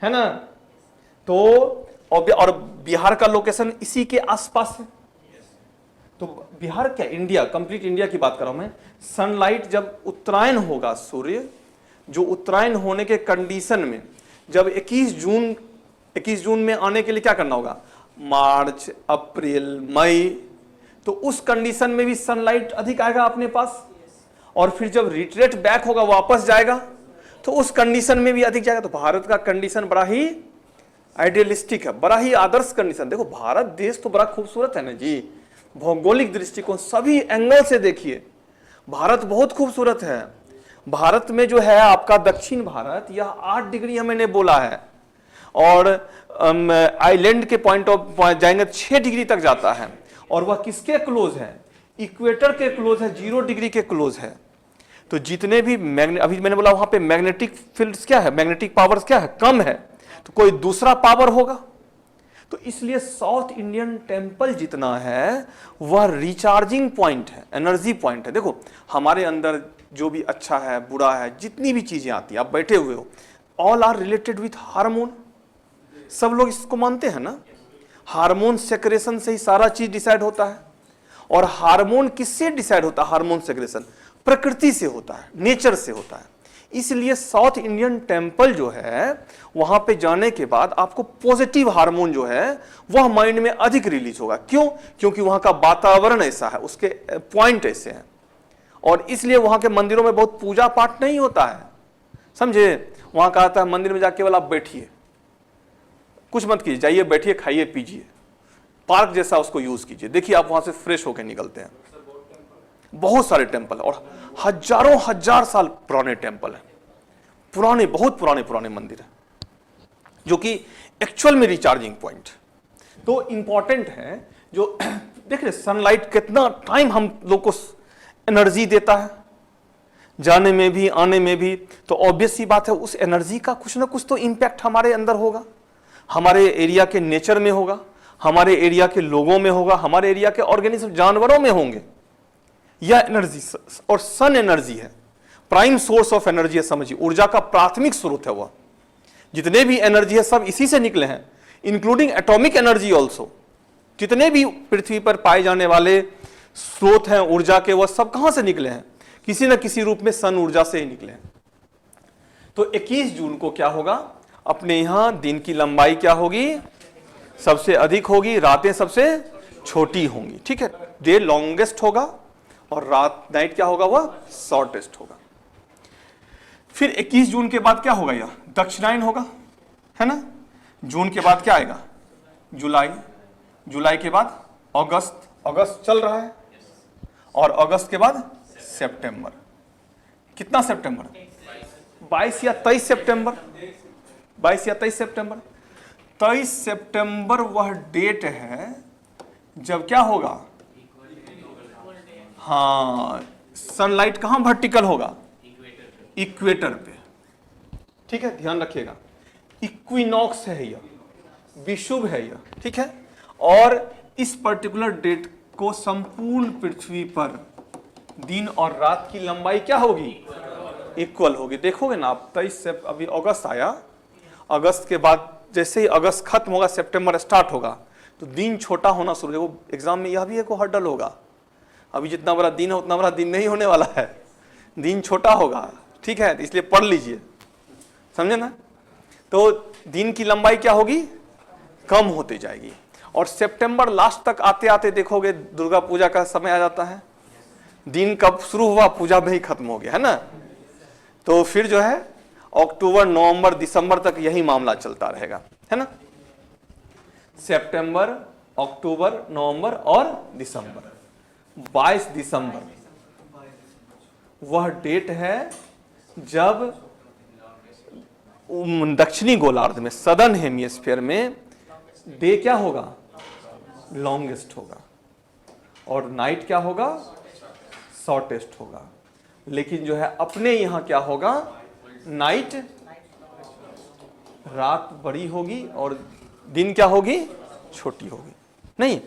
Speaker 1: ना। तो और बिहार का लोकेशन इसी के आसपास है। तो बिहार क्या, इंडिया, कंप्लीट इंडिया की बात कर रहा हूं मैं। सनलाइट जब उत्तरायण होगा, सूर्य जो उत्तरायण होने के कंडीशन में जब 21 जून में आने के लिए क्या करना होगा? मार्च, अप्रैल, मई, तो उस कंडीशन में भी सनलाइट अधिक आएगा अपने पास, और फिर जब रिट्रेट बैक होगा, वापस जाएगा, तो उस कंडीशन में भी अधिक जाएगा। तो भारत का कंडीशन बड़ा ही आइडियलिस्टिक है, बड़ा ही आदर्श कंडीशन। देखो भारत देश तो बड़ा खूबसूरत है ना जी, भौगोलिक दृष्टिकोण सभी एंगल से देखिए भारत बहुत खूबसूरत है। भारत में जो है आपका दक्षिण भारत, यह 8 डिग्री मैंने बोला है, और आइलैंड के पॉइंट ऑफ जाएंगे 6 डिग्री तक जाता है, और वह किसके क्लोज है? इक्वेटर के क्लोज है, 0 डिग्री के क्लोज है। तो जितने भी अभी मैंने बोला वहां पे मैग्नेटिक फील्ड्स क्या है, मैग्नेटिक पावर्स क्या है, कम है, तो कोई दूसरा पावर होगा। तो इसलिए साउथ इंडियन टेम्पल जितना है वह रिचार्जिंग पॉइंट है, एनर्जी पॉइंट है। देखो हमारे अंदर जो भी अच्छा है बुरा है, जितनी भी चीजें आती है, आप बैठे हुए हो, all are related with hormone. सब लोग इसको मानते हैं ना, हार्मोन सेक्रेशन से ही सारा चीज डिसाइड होता है। और हार्मोन किससे डिसाइड होता है? हार्मोन सेक्रेशन प्रकृति से होता है, नेचर से होता है। इसलिए साउथ इंडियन टेम्पल जो है वहां पे जाने के बाद आपको पॉजिटिव हार्मोन जो है वह माइंड में अधिक रिलीज होगा। क्यों? क्योंकि वहां का वातावरण ऐसा है, उसके पॉइंट ऐसे हैं, और इसलिए वहां के मंदिरों में बहुत पूजा पाठ नहीं होता है, समझे। वहां कहा था मंदिर में जाके वाला आप बैठिए, कुछ मत कीजिए, जाइए बैठिए, खाइए पीजिए, पार्क जैसा उसको यूज कीजिए। देखिए आप वहां से फ्रेश होकर निकलते हैं। बहुत सारे टेम्पल और हजारों हजार साल पुराने टेम्पल हैं, पुराने, बहुत पुराने मंदिर हैं, जो कि एक्चुअल में रिचार्जिंग पॉइंट तो इंपॉर्टेंट है। जो देख रहे सनलाइट कितना टाइम हम लोग को एनर्जी देता है, जाने में भी आने में भी। तो ऑब्वियस सी बात है उस एनर्जी का कुछ ना कुछ तो इंपैक्ट हमारे अंदर होगा, हमारे एरिया के नेचर में होगा, हमारे एरिया के लोगों में होगा, हमारे एरिया के ऑर्गेनिज्म जानवरों में होंगे। यह एनर्जी और सन एनर्जी है, प्राइम सोर्स ऑफ एनर्जी है, समझिए ऊर्जा का प्राथमिक स्रोत है वह। जितने भी एनर्जी है सब इसी से निकले हैं, इंक्लूडिंग एटॉमिक एनर्जी ऑल्सो। जितने भी पृथ्वी पर पाए जाने वाले स्रोत हैं ऊर्जा के, वह सब कहां से निकले हैं? किसी न किसी रूप में सन ऊर्जा से ही निकले हैं। तो 21 जून को क्या होगा? अपने यहां दिन की लंबाई क्या होगी? सबसे अधिक होगी, रातें सबसे छोटी होंगी, ठीक है। डे लॉन्गेस्ट होगा और रात नाइट क्या होगा? वह शॉर्टेस्ट होगा। फिर 21 जून के बाद क्या होगा? यह दक्षिणायन होगा, है ना। जून के बाद क्या आएगा? जुलाई, जुलाई के बाद अगस्त, अगस्त चल रहा है, और अगस्त के बाद सितंबर। कितना सितंबर? 22 या 23 सितंबर, 22 या 23 सितंबर, 23 सितंबर वह डेट है जब क्या होगा, हाँ, सनलाइट कहां वर्टिकल होगा, इक्वेटर पे। ठीक है, ध्यान रखिएगा, इक्विनॉक्स है यह, विषुव है यह। ठीक है, और इस पर्टिकुलर डेट को संपूर्ण पृथ्वी पर दिन और रात की लंबाई क्या होगी, इक्वल होगी। देखोगे ना आप, 23 से अभी अगस्त आया, अगस्त के बाद जैसे ही अगस्त खत्म होगा सितंबर स्टार्ट होगा तो दिन छोटा होना शुरू होगा। एग्जाम में यह भी एक हर्डल होगा, अभी जितना बड़ा दिन है उतना बड़ा दिन नहीं होने वाला है, दिन छोटा होगा। ठीक है, इसलिए पढ़ लीजिए, समझे ना। तो दिन की लंबाई क्या होगी, कम होती जाएगी। और सितंबर लास्ट तक आते आते देखोगे दुर्गा पूजा का समय आ जाता है, दिन कब शुरू हुआ, पूजा में ही खत्म हो गया, है ना। तो फिर जो है अक्टूबर, नवंबर, दिसंबर तक यही मामला चलता रहेगा, है ना। सितंबर, अक्टूबर, नवंबर और दिसंबर। 22 दिसंबर वह डेट है जब दक्षिणी गोलार्ध में, सदर्न हेमिस्फीयर में डे क्या होगा, लॉन्गेस्ट होगा, और नाइट क्या होगा, शॉर्टेस्ट होगा। लेकिन जो है अपने यहां क्या होगा, नाइट, रात बड़ी होगी और दिन क्या होगी, छोटी होगी। नहीं,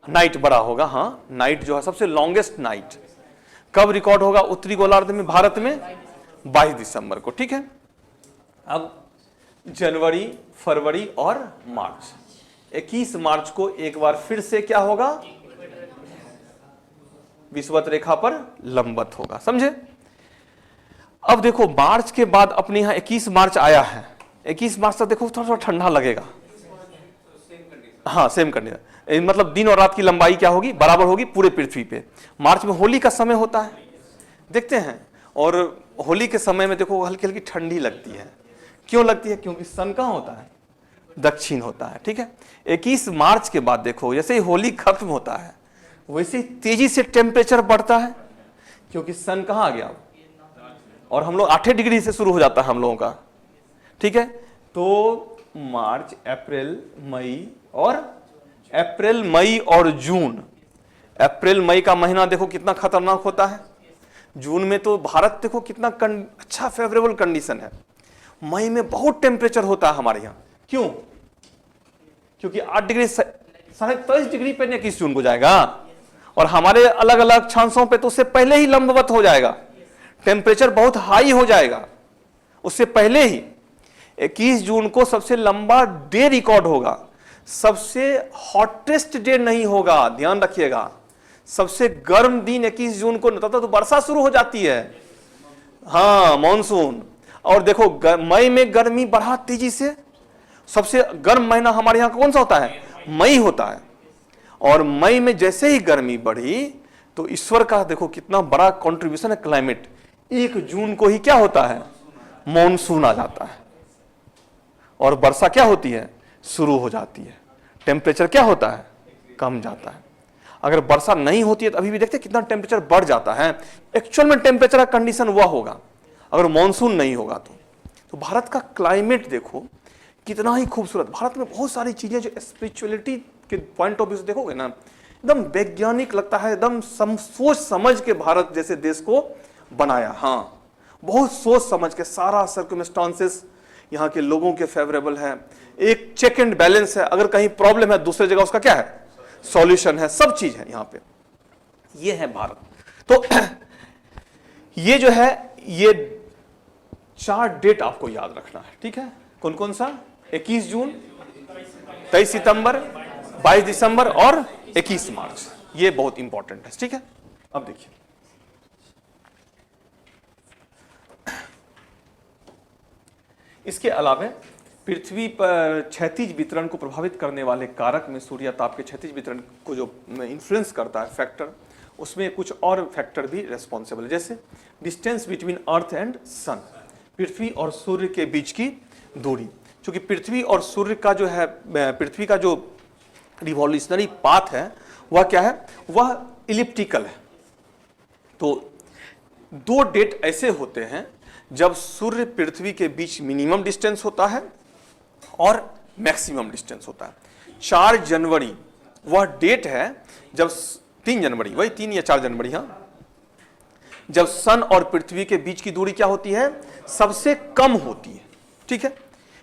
Speaker 1: नाइट बड़ा होगा, हाँ, नाइट जो है सबसे लॉन्गेस्ट नाइट कब रिकॉर्ड होगा उत्तरी गोलार्ध में, भारत में, 22 दिसंबर को। ठीक है, अब जनवरी, फरवरी और मार्च, 21 मार्च को एक बार फिर से क्या होगा, विषुवत रेखा पर लंबवत होगा, समझे। अब देखो मार्च के बाद अपने यहां 21 मार्च आया है, 21 मार्च तक देखो थोड़ा थोड़ा ठंडा लगेगा, हाँ सेम कंडीशन, मतलब दिन और रात की लंबाई क्या होगी, बराबर होगी पूरे पृथ्वी पे। मार्च में होली का समय होता है, देखते हैं, और होली के समय में देखो हल्की हल्की ठंडी लगती है। क्यों लगती है, क्योंकि सन कहां होता है, दक्षिण होता है। ठीक है, 21 मार्च के बाद देखो जैसे ही होली खत्म होता है वैसे ही तेजी से टेम्परेचर बढ़ता है, क्योंकि सन कहां आ गया, और हम लोग 8 डिग्री से शुरू हो जाता है हम लोगों का। ठीक है, तो मार्च, अप्रैल, मई और जून, अप्रैल मई का महीना देखो कितना खतरनाक होता है। जून में तो भारत देखो कितना अच्छा फेवरेबल कंडीशन है, मई में बहुत टेम्परेचर होता है हमारे यहाँ। क्यों, क्योंकि 8 डिग्री 23.5 डिग्री पे 21 जून को जाएगा, और हमारे अलग अलग क्षांशों पे तो उससे पहले ही लंबवत हो जाएगा, टेम्परेचर बहुत हाई हो जाएगा उससे पहले ही। 21 जून को सबसे लंबा डे रिकॉर्ड होगा, सबसे हॉटेस्ट डे नहीं होगा, ध्यान रखिएगा। सबसे गर्म दिन 21 जून को, तब तो वर्षा शुरू हो जाती है, हाँ मॉनसून। और देखो मई में गर्मी बढ़ा तेजी से, सबसे गर्म महीना हमारे यहां कौन सा होता है, मई होता है। और मई में जैसे ही गर्मी बढ़ी तो ईश्वर का देखो कितना बड़ा कंट्रीब्यूशन है क्लाइमेट। 1 जून को ही क्या होता है, मॉनसून आ जाता है, और वर्षा क्या होती है, शुरू हो जाती है। टेम्परेचर क्या होता है, कम जाता है। अगर वर्षा नहीं होती है तो अभी भी देखते कितना टेम्परेचर बढ़ जाता है। एक्चुअल में टेम्परेचर का कंडीशन हुआ होगा अगर मॉनसून नहीं होगा तो भारत का क्लाइमेट देखो कितना ही खूबसूरत। भारत में बहुत सारी चीजें जो स्पिरिचुअलिटी के पॉइंट ऑफ व्यू से देखोगे ना, एकदम वैज्ञानिक लगता है, एकदम सोच समझ के भारत जैसे देश को बनाया। हाँ, बहुत सोच समझ के, सारा सर्कमस्टांसेस यहाँ के लोगों के फेवरेबल है, एक चेक एंड बैलेंस है, अगर कहीं प्रॉब्लम है दूसरे जगह उसका क्या है, सॉल्यूशन है, सब चीज है यहाँ पे। ये है भारत। तो ये जो है, ये 4 डेट आपको याद रखना है। ठीक है, कौन कौन सा, 21 जून, 23 सितंबर, 22 दिसंबर और 21 मार्च, ये बहुत इंपॉर्टेंट है। ठीक है, अब देखिए इसके अलावा पृथ्वी पर क्षैतिज वितरण को प्रभावित करने वाले कारक में सूर्य ताप के क्षैतिज वितरण को जो इन्फ्लुएंस करता है फैक्टर, उसमें कुछ और फैक्टर भी रेस्पॉन्सिबल है, जैसे डिस्टेंस बिटवीन अर्थ एंड सन, पृथ्वी और सूर्य के बीच की दूरी। क्योंकि पृथ्वी और सूर्य का जो है, पृथ्वी का जो रिवॉल्यूशनरी पाथ है वह क्या है, वह इलिप्टिकल है। तो दो डेट ऐसे होते हैं जब सूर्य पृथ्वी के बीच मिनिमम डिस्टेंस होता है और मैक्सिमम डिस्टेंस होता है। 4 जनवरी वह डेट है जब 3 जनवरी, वही 3 या 4 जनवरी, हाँ, जब सन और पृथ्वी के बीच की दूरी क्या होती है, सबसे कम होती है, ठीक है,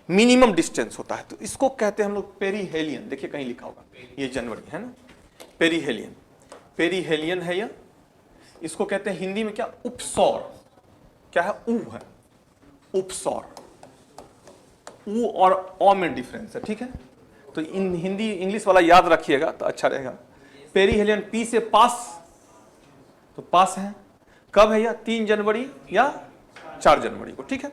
Speaker 1: मिनिमम डिस्टेंस होता है। तो इसको कहते हैं हम लोग पेरीहेलियन। देखिए कहीं लिखा होगा, ये जनवरी है ना, पेरीहेलियन, पेरीहेलियन है यह। इसको कहते हैं हिंदी में क्या, उपसौर। क्या है, ऊ है, उपसौर। ऊ और औ में डिफरेंस है, ठीक है। तो इन हिंदी इंग्लिश वाला याद रखिएगा तो अच्छा रहेगा। पेरीहेलियन, पी से पास, तो पास है। कब है यह, 3 जनवरी या 4 जनवरी को, ठीक है।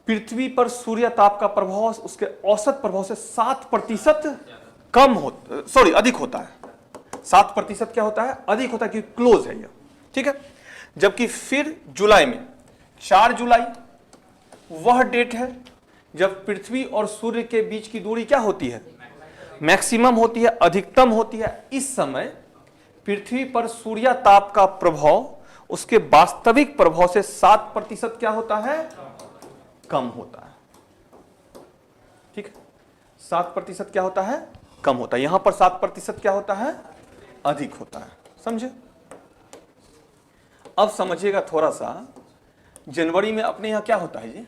Speaker 1: पृथ्वी पर सूर्य ताप का प्रभाव उसके औसत प्रभाव से 7% कम होता, सॉरी अधिक होता है। 7% क्या होता है, अधिक होता है, क्योंकि क्लोज है यह, ठीक है। जबकि फिर जुलाई में 4 जुलाई वह डेट है जब पृथ्वी और सूर्य के बीच की दूरी क्या होती है, मैक्सिमम होती है, अधिकतम होती है। इस समय पृथ्वी पर सूर्य ताप का प्रभाव उसके वास्तविक प्रभाव से 7% क्या होता है, कम होता है, ठीक है। 7% क्या होता है, कम होता है। यहां पर 7% क्या होता है, अधिक होता है, समझे। अब समझिएगा थोड़ा सा, जनवरी में अपने यहां क्या होता है जी,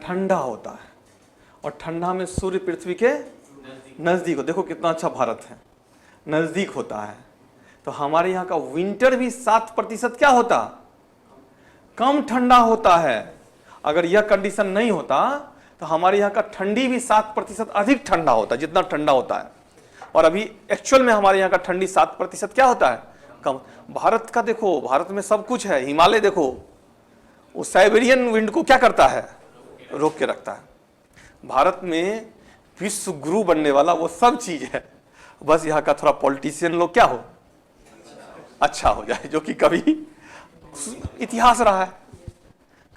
Speaker 1: ठंडा होता है, और ठंडा में सूर्य पृथ्वी के नजदीक हो, देखो कितना अच्छा भारत है, नजदीक होता है। तो हमारे यहाँ का विंटर भी 7% क्या होता, कम ठंडा होता है। अगर यह कंडीशन नहीं होता तो हमारे यहाँ का ठंडी भी 7% अधिक ठंडा होता है, जितना ठंडा होता है। और अभी एक्चुअल में हमारे यहाँ का ठंडी 7% क्या होता है, कम। भारत का देखो, भारत में सब कुछ है, हिमालय देखो, वो साइबेरियन विंड को क्या करता है, रोक के रखता है। भारत में विश्व गुरु बनने वाला वो सब चीज है, बस यहाँ का थोड़ा पॉलिटिशियन लोग क्या हो, अच्छा हो जाए, जो कि कभी इतिहास रहा है,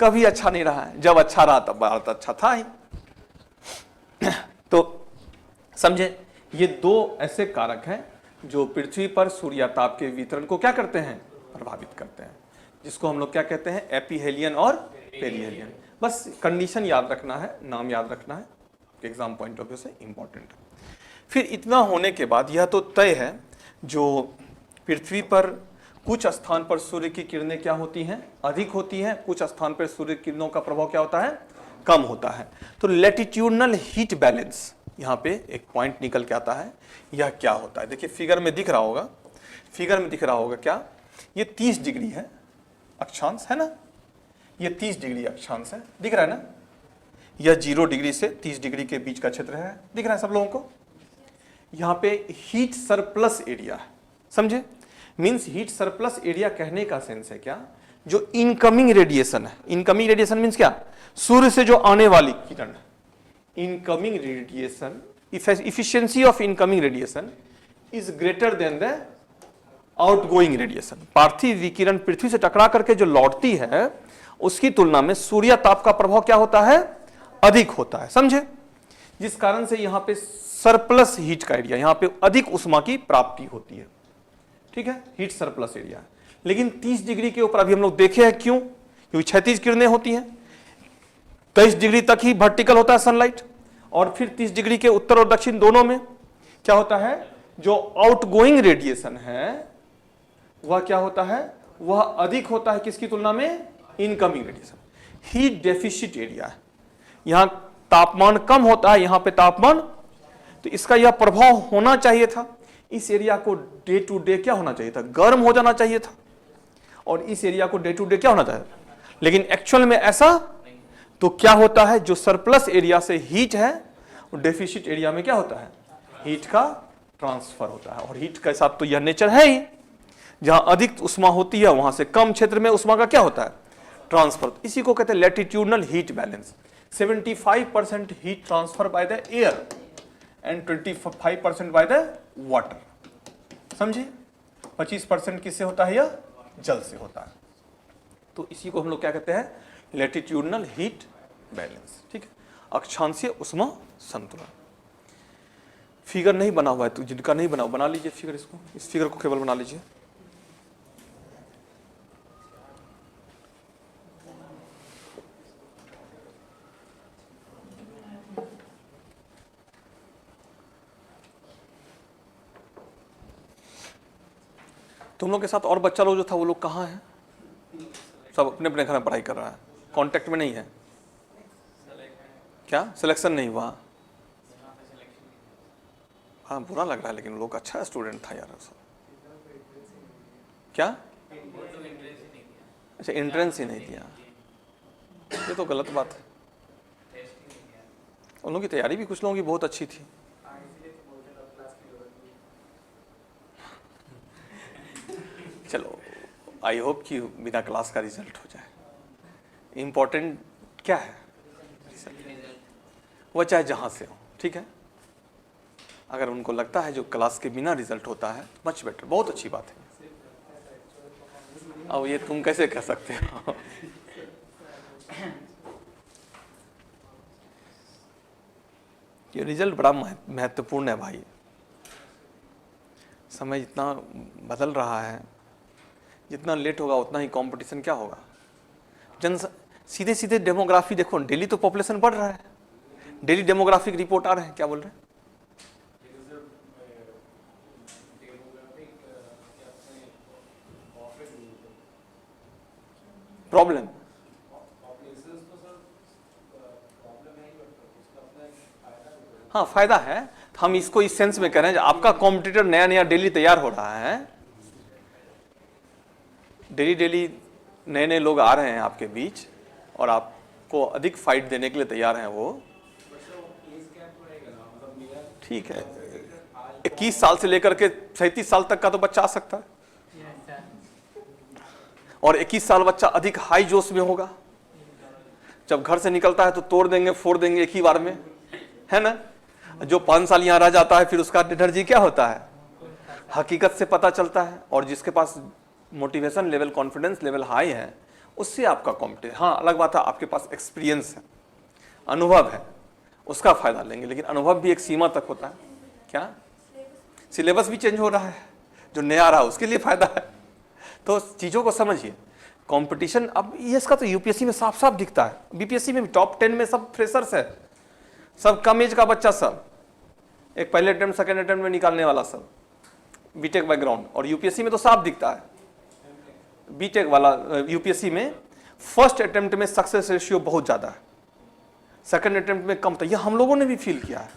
Speaker 1: कभी अच्छा नहीं रहा है। जब अच्छा रहा तब भारत अच्छा था ही। तो समझे, ये 2 ऐसे कारक हैं जो पृथ्वी पर सूर्यताप के वितरण को क्या करते हैं, प्रभावित करते हैं, जिसको हम लोग क्या कहते हैं, एपीहेलियन और पेरीहेलियन। बस कंडीशन याद रखना है, नाम याद रखना है, एग्जाम पॉइंट ऑफ व्यू से इंपॉर्टेंट है। फिर इतना होने के बाद यह तो तय है, जो पृथ्वी पर कुछ स्थान पर सूर्य की किरणें क्या होती हैं, अधिक होती हैं, कुछ स्थान पर सूर्य किरणों का प्रभाव क्या होता है, कम होता है। तो लैटिट्यूडनल हीट बैलेंस, यहाँ पे एक पॉइंट निकल के आता है, यह क्या होता है। देखिए फिगर में दिख रहा होगा, फिगर में दिख रहा होगा क्या, ये 30 डिग्री है अक्षांश, है ना, ये 30 डिग्री अक्षांश है, दिख रहा है ना। यह 0 डिग्री से 30 डिग्री के बीच का क्षेत्र है, दिख रहा है सब लोगों को। यहाँ पे हीट सरप्लस एरिया है, समझे। मीन्स हीट सरप्लस एरिया कहने का सेंस है क्या, जो इनकमिंग रेडिएशन है। इनकमिंग रेडिएशन मीन्स क्या, सूर्य से जो आने वाली किरण है, incoming radiation, efficiency of incoming radiation is greater than the outgoing radiation. पार्थिव विकिरण पृथ्वी से टकरा करके जो लौटती है उसकी तुलना में सूर्य ताप का प्रभाव क्या होता है, अधिक होता है, समझे। जिस कारण से यहाँ पे सरप्लस हीट का एरिया, यहाँ पे अधिक उष्मा की प्राप्ति होती है, ठीक है, हीट सरप्लस एरिया। लेकिन 30 डिग्री के ऊपर अभी हम लोग देखे हैं, क्यों, क्योंकि 36 किरणें होती हैं, 23 डिग्री तक ही वर्टिकल होता है सनलाइट, और फिर 30 डिग्री के उत्तर और दक्षिण दोनों में क्या होता है, जो आउटगोइंग रेडिएशन है वह क्या होता है, वह अधिक होता है किसकी तुलना में, incoming radiation. Heat deficit area है, यहां तापमान कम होता है, यहां पे तापमान, तो इसका यह प्रभाव होना चाहिए था। इस एरिया को डे टू डे क्या होना चाहिए था, गर्म हो जाना चाहिए था, और इस एरिया को डे टू डे क्या होना चाहिए, लेकिन एक्चुअल में ऐसा तो क्या होता है, जो सरप्लस एरिया से हीट है डेफिसिट एरिया में क्या होता है, हीट का ट्रांसफर होता है। और हीट के साथ तो यह नेचर है ही, जहां अधिक उष्मा होती है वहां से कम क्षेत्र में उष्मा का क्या होता है, ट्रांसफर। इसी को कहते हैं latitudinal heat balance. 75% heat transfer by the air and 25% by the water, समझे। 25% किससे होता है, यह जल से होता है। तो इसी को हम लोग क्या कहते हैं, लैटिट्यूडनल हीट बैलेंस, ठीक है, अक्षांशीय उष्मा संतुलन। फिगर नहीं बना हुआ है, तो जिनका नहीं बना लीजिए फिगर, इसको, इस फिगर को केवल बना लीजिए। तुम लोग के साथ और बच्चा लोग जो था वो लोग कहाँ हैं? सब अपने अपने घर में पढ़ाई कर रहा है, कांटेक्ट में नहीं है क्या? सिलेक्शन नहीं हुआ? हाँ बुरा लग रहा है, लेकिन लोग अच्छा स्टूडेंट था यार सब। क्या? अच्छा एंट्रेंस ही नहीं दिया, ये तो गलत बात है। उन लोगों की तैयारी भी कुछ लोगों की बहुत अच्छी थी। चलो आई होप कि बिना क्लास का रिजल्ट हो जाए। इम्पोर्टेंट क्या है? वो चाहे जहाँ से हो, ठीक है। अगर उनको लगता है जो क्लास के बिना रिजल्ट होता है मच बेटर, बहुत अच्छी बात है। अब ये तुम कैसे कह सकते हो? ये रिजल्ट बड़ा महत्वपूर्ण है भाई। समय जितना बदल रहा है, जितना लेट होगा उतना ही कंपटीशन क्या होगा। सीधे सीधे डेमोग्राफी देखो, डेली तो पॉपुलेशन बढ़ रहा है, डेली डेमोग्राफिक रिपोर्ट आ रहे हैं। क्या बोल रहे हैं? प्रॉब्लम हाँ फायदा है। हम इसको इस सेंस में कह रहे हैं आपका कॉम्पिटिटर नया नया डेली तैयार हो रहा है, डेली डेली नए नए लोग आ रहे हैं आपके बीच और आपको अधिक फाइट देने के लिए तैयार हैं वो। ठीक है, 21 साल से लेकर के 37 साल तक का तो बच्चा आ सकता है, और 21 साल बच्चा अधिक हाई जोश में होगा। जब घर से निकलता है तो तोड़ देंगे फोड़ देंगे एक ही बार में, है ना। जो 5 साल यहाँ रह जाता है फिर उसका एनर्जी क्या होता है, हकीकत से पता चलता है। और जिसके पास motivation level, confidence level high है, उससे आपका कॉम्पिटिशन। हाँ अलग बात है आपके पास एक्सपीरियंस है, अनुभव है, उसका फायदा लेंगे, लेकिन अनुभव भी एक सीमा तक होता है। क्या? सिलेबस भी चेंज हो रहा है, जो नया आ रहा है उसके लिए फायदा है। तो चीज़ों को समझिए। कंपटीशन अब ये इसका तो यूपीएससी में साफ साफ दिखता है, बीपीएससी में भी टॉप 10 में सब फ्रेशर्स है, सब कम एज का बच्चा, सब एक पहले अटेम्प्ट सेकंड अटेम्प्ट में निकालने वाला, सब बीटेक बैकग्राउंड। और यूपीएससी में तो साफ दिखता है, बीटेक वाला यूपीएससी में फर्स्ट अटेम्प्ट में सक्सेस रेशियो बहुत ज़्यादा है, सेकंड अटेम्प्ट में कम था। यह हम लोगों ने भी फील किया है,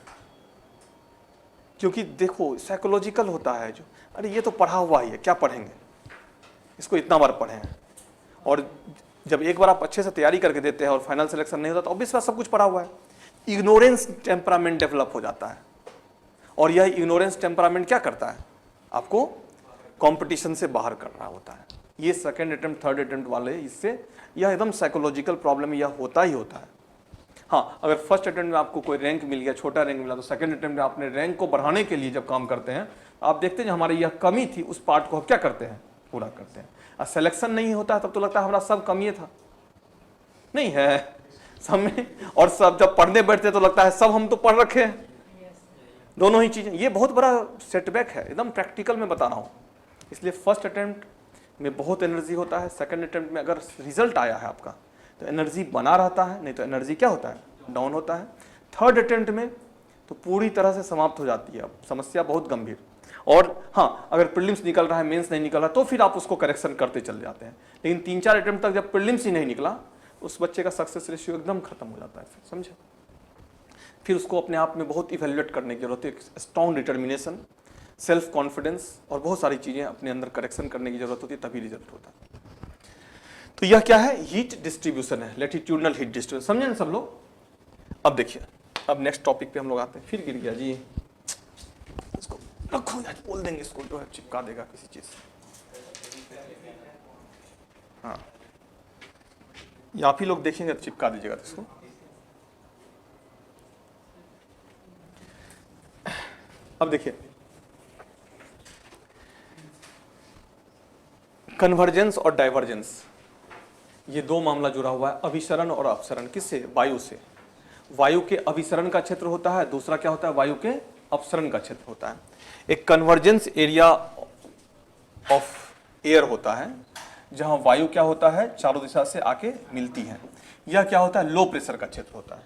Speaker 1: क्योंकि देखो साइकोलॉजिकल होता है जो, अरे ये तो पढ़ा हुआ ही है, क्या पढ़ेंगे इसको, इतना बार पढ़े हैं। और जब एक बार आप अच्छे से तैयारी करके देते हैं और फाइनल सिलेक्शन नहीं होता तो ऑब्वियस बात सब कुछ पढ़ा हुआ है। इग्नोरेंस टेम्परामेंट डेवलप हो जाता है, और यह इग्नोरेंस टेम्परामेंट क्या करता है, आपको कंपटीशन से बाहर कर रहा होता है। ये सेकंड अटेम्प्ट थर्ड अटेम्प्ट वाले, इससे यह एकदम साइकोलॉजिकल प्रॉब्लम यह होता ही होता है। हाँ अगर फर्स्ट अटेम्प्ट में आपको कोई रैंक मिल गया, छोटा रैंक मिला, तो सेकंड अटेम्प्ट में आपने रैंक को बढ़ाने के लिए जब काम करते हैं, आप देखते हैं हमारी यह कमी थी उस पार्ट को हम क्या करते हैं, पूरा करते हैं। और सिलेक्शन नहीं होता है तब तो लगता है हमारा सब कमी था, नहीं है सब में। और सब जब पढ़ने बैठते तो लगता है सब हम तो पढ़ रखे हैं, दोनों ही चीजें। ये बहुत बड़ा सेटबैक है, एकदम प्रैक्टिकल में बता रहा हूँ। इसलिए फर्स्ट अटेम्प्ट में बहुत एनर्जी होता है, सेकंड अटेम्प्ट में अगर रिजल्ट आया है आपका तो एनर्जी बना रहता है, नहीं तो एनर्जी क्या होता है, डाउन होता है। थर्ड अटेम्प्ट में तो पूरी तरह से समाप्त हो जाती है, अब समस्या बहुत गंभीर। और हाँ अगर प्रीलिम्स निकल रहा है, मेंस नहीं निकल रहा, तो फिर आप उसको करेक्शन करते चल जाते हैं। लेकिन 3-4 अटेम्प्ट तक जब प्रीलिम्स ही नहीं निकला, उस बच्चे का सक्सेस रेशियो एकदम खत्म हो जाता है, फिर समझे। फिर उसको अपने आप में बहुत इवेल्युएट करने की जरूरत है, स्ट्रॉन्ग डिटर्मिनेशन, सेल्फ कॉन्फिडेंस और बहुत सारी चीजें अपने अंदर करेक्शन करने की जरूरत होती है, तभी रिजल्ट होता है। तो यह क्या है, हीट डिस्ट्रीब्यूशन है, लैटिट्यूडनल हीट डिस्ट्रीब्यूशन, समझे ना सब लोग। अब देखिए, अब नेक्स्ट टॉपिक पे हम लोग आते हैं। फिर गिर गया जी, इसको रखो यार, बोल देंगे इसको जो है चिपका देगा किसी चीज से। हाँ या आप ही लोग देखेंगे तो चिपका दीजिएगा इसको। अब देखिए, कन्वर्जेंस और डाइवर्जेंस, ये दो मामला जुड़ा हुआ है। अभिसरण और अपसरण, किससे, वायु से। वायु के अभिसरण का क्षेत्र होता है, दूसरा क्या होता है, वायु के अपसरण का क्षेत्र होता है। एक कन्वर्जेंस एरिया ऑफ एयर होता है, जहां वायु क्या होता है, चारों दिशा से आके मिलती है। यह क्या होता है, लो प्रेशर का क्षेत्र होता है।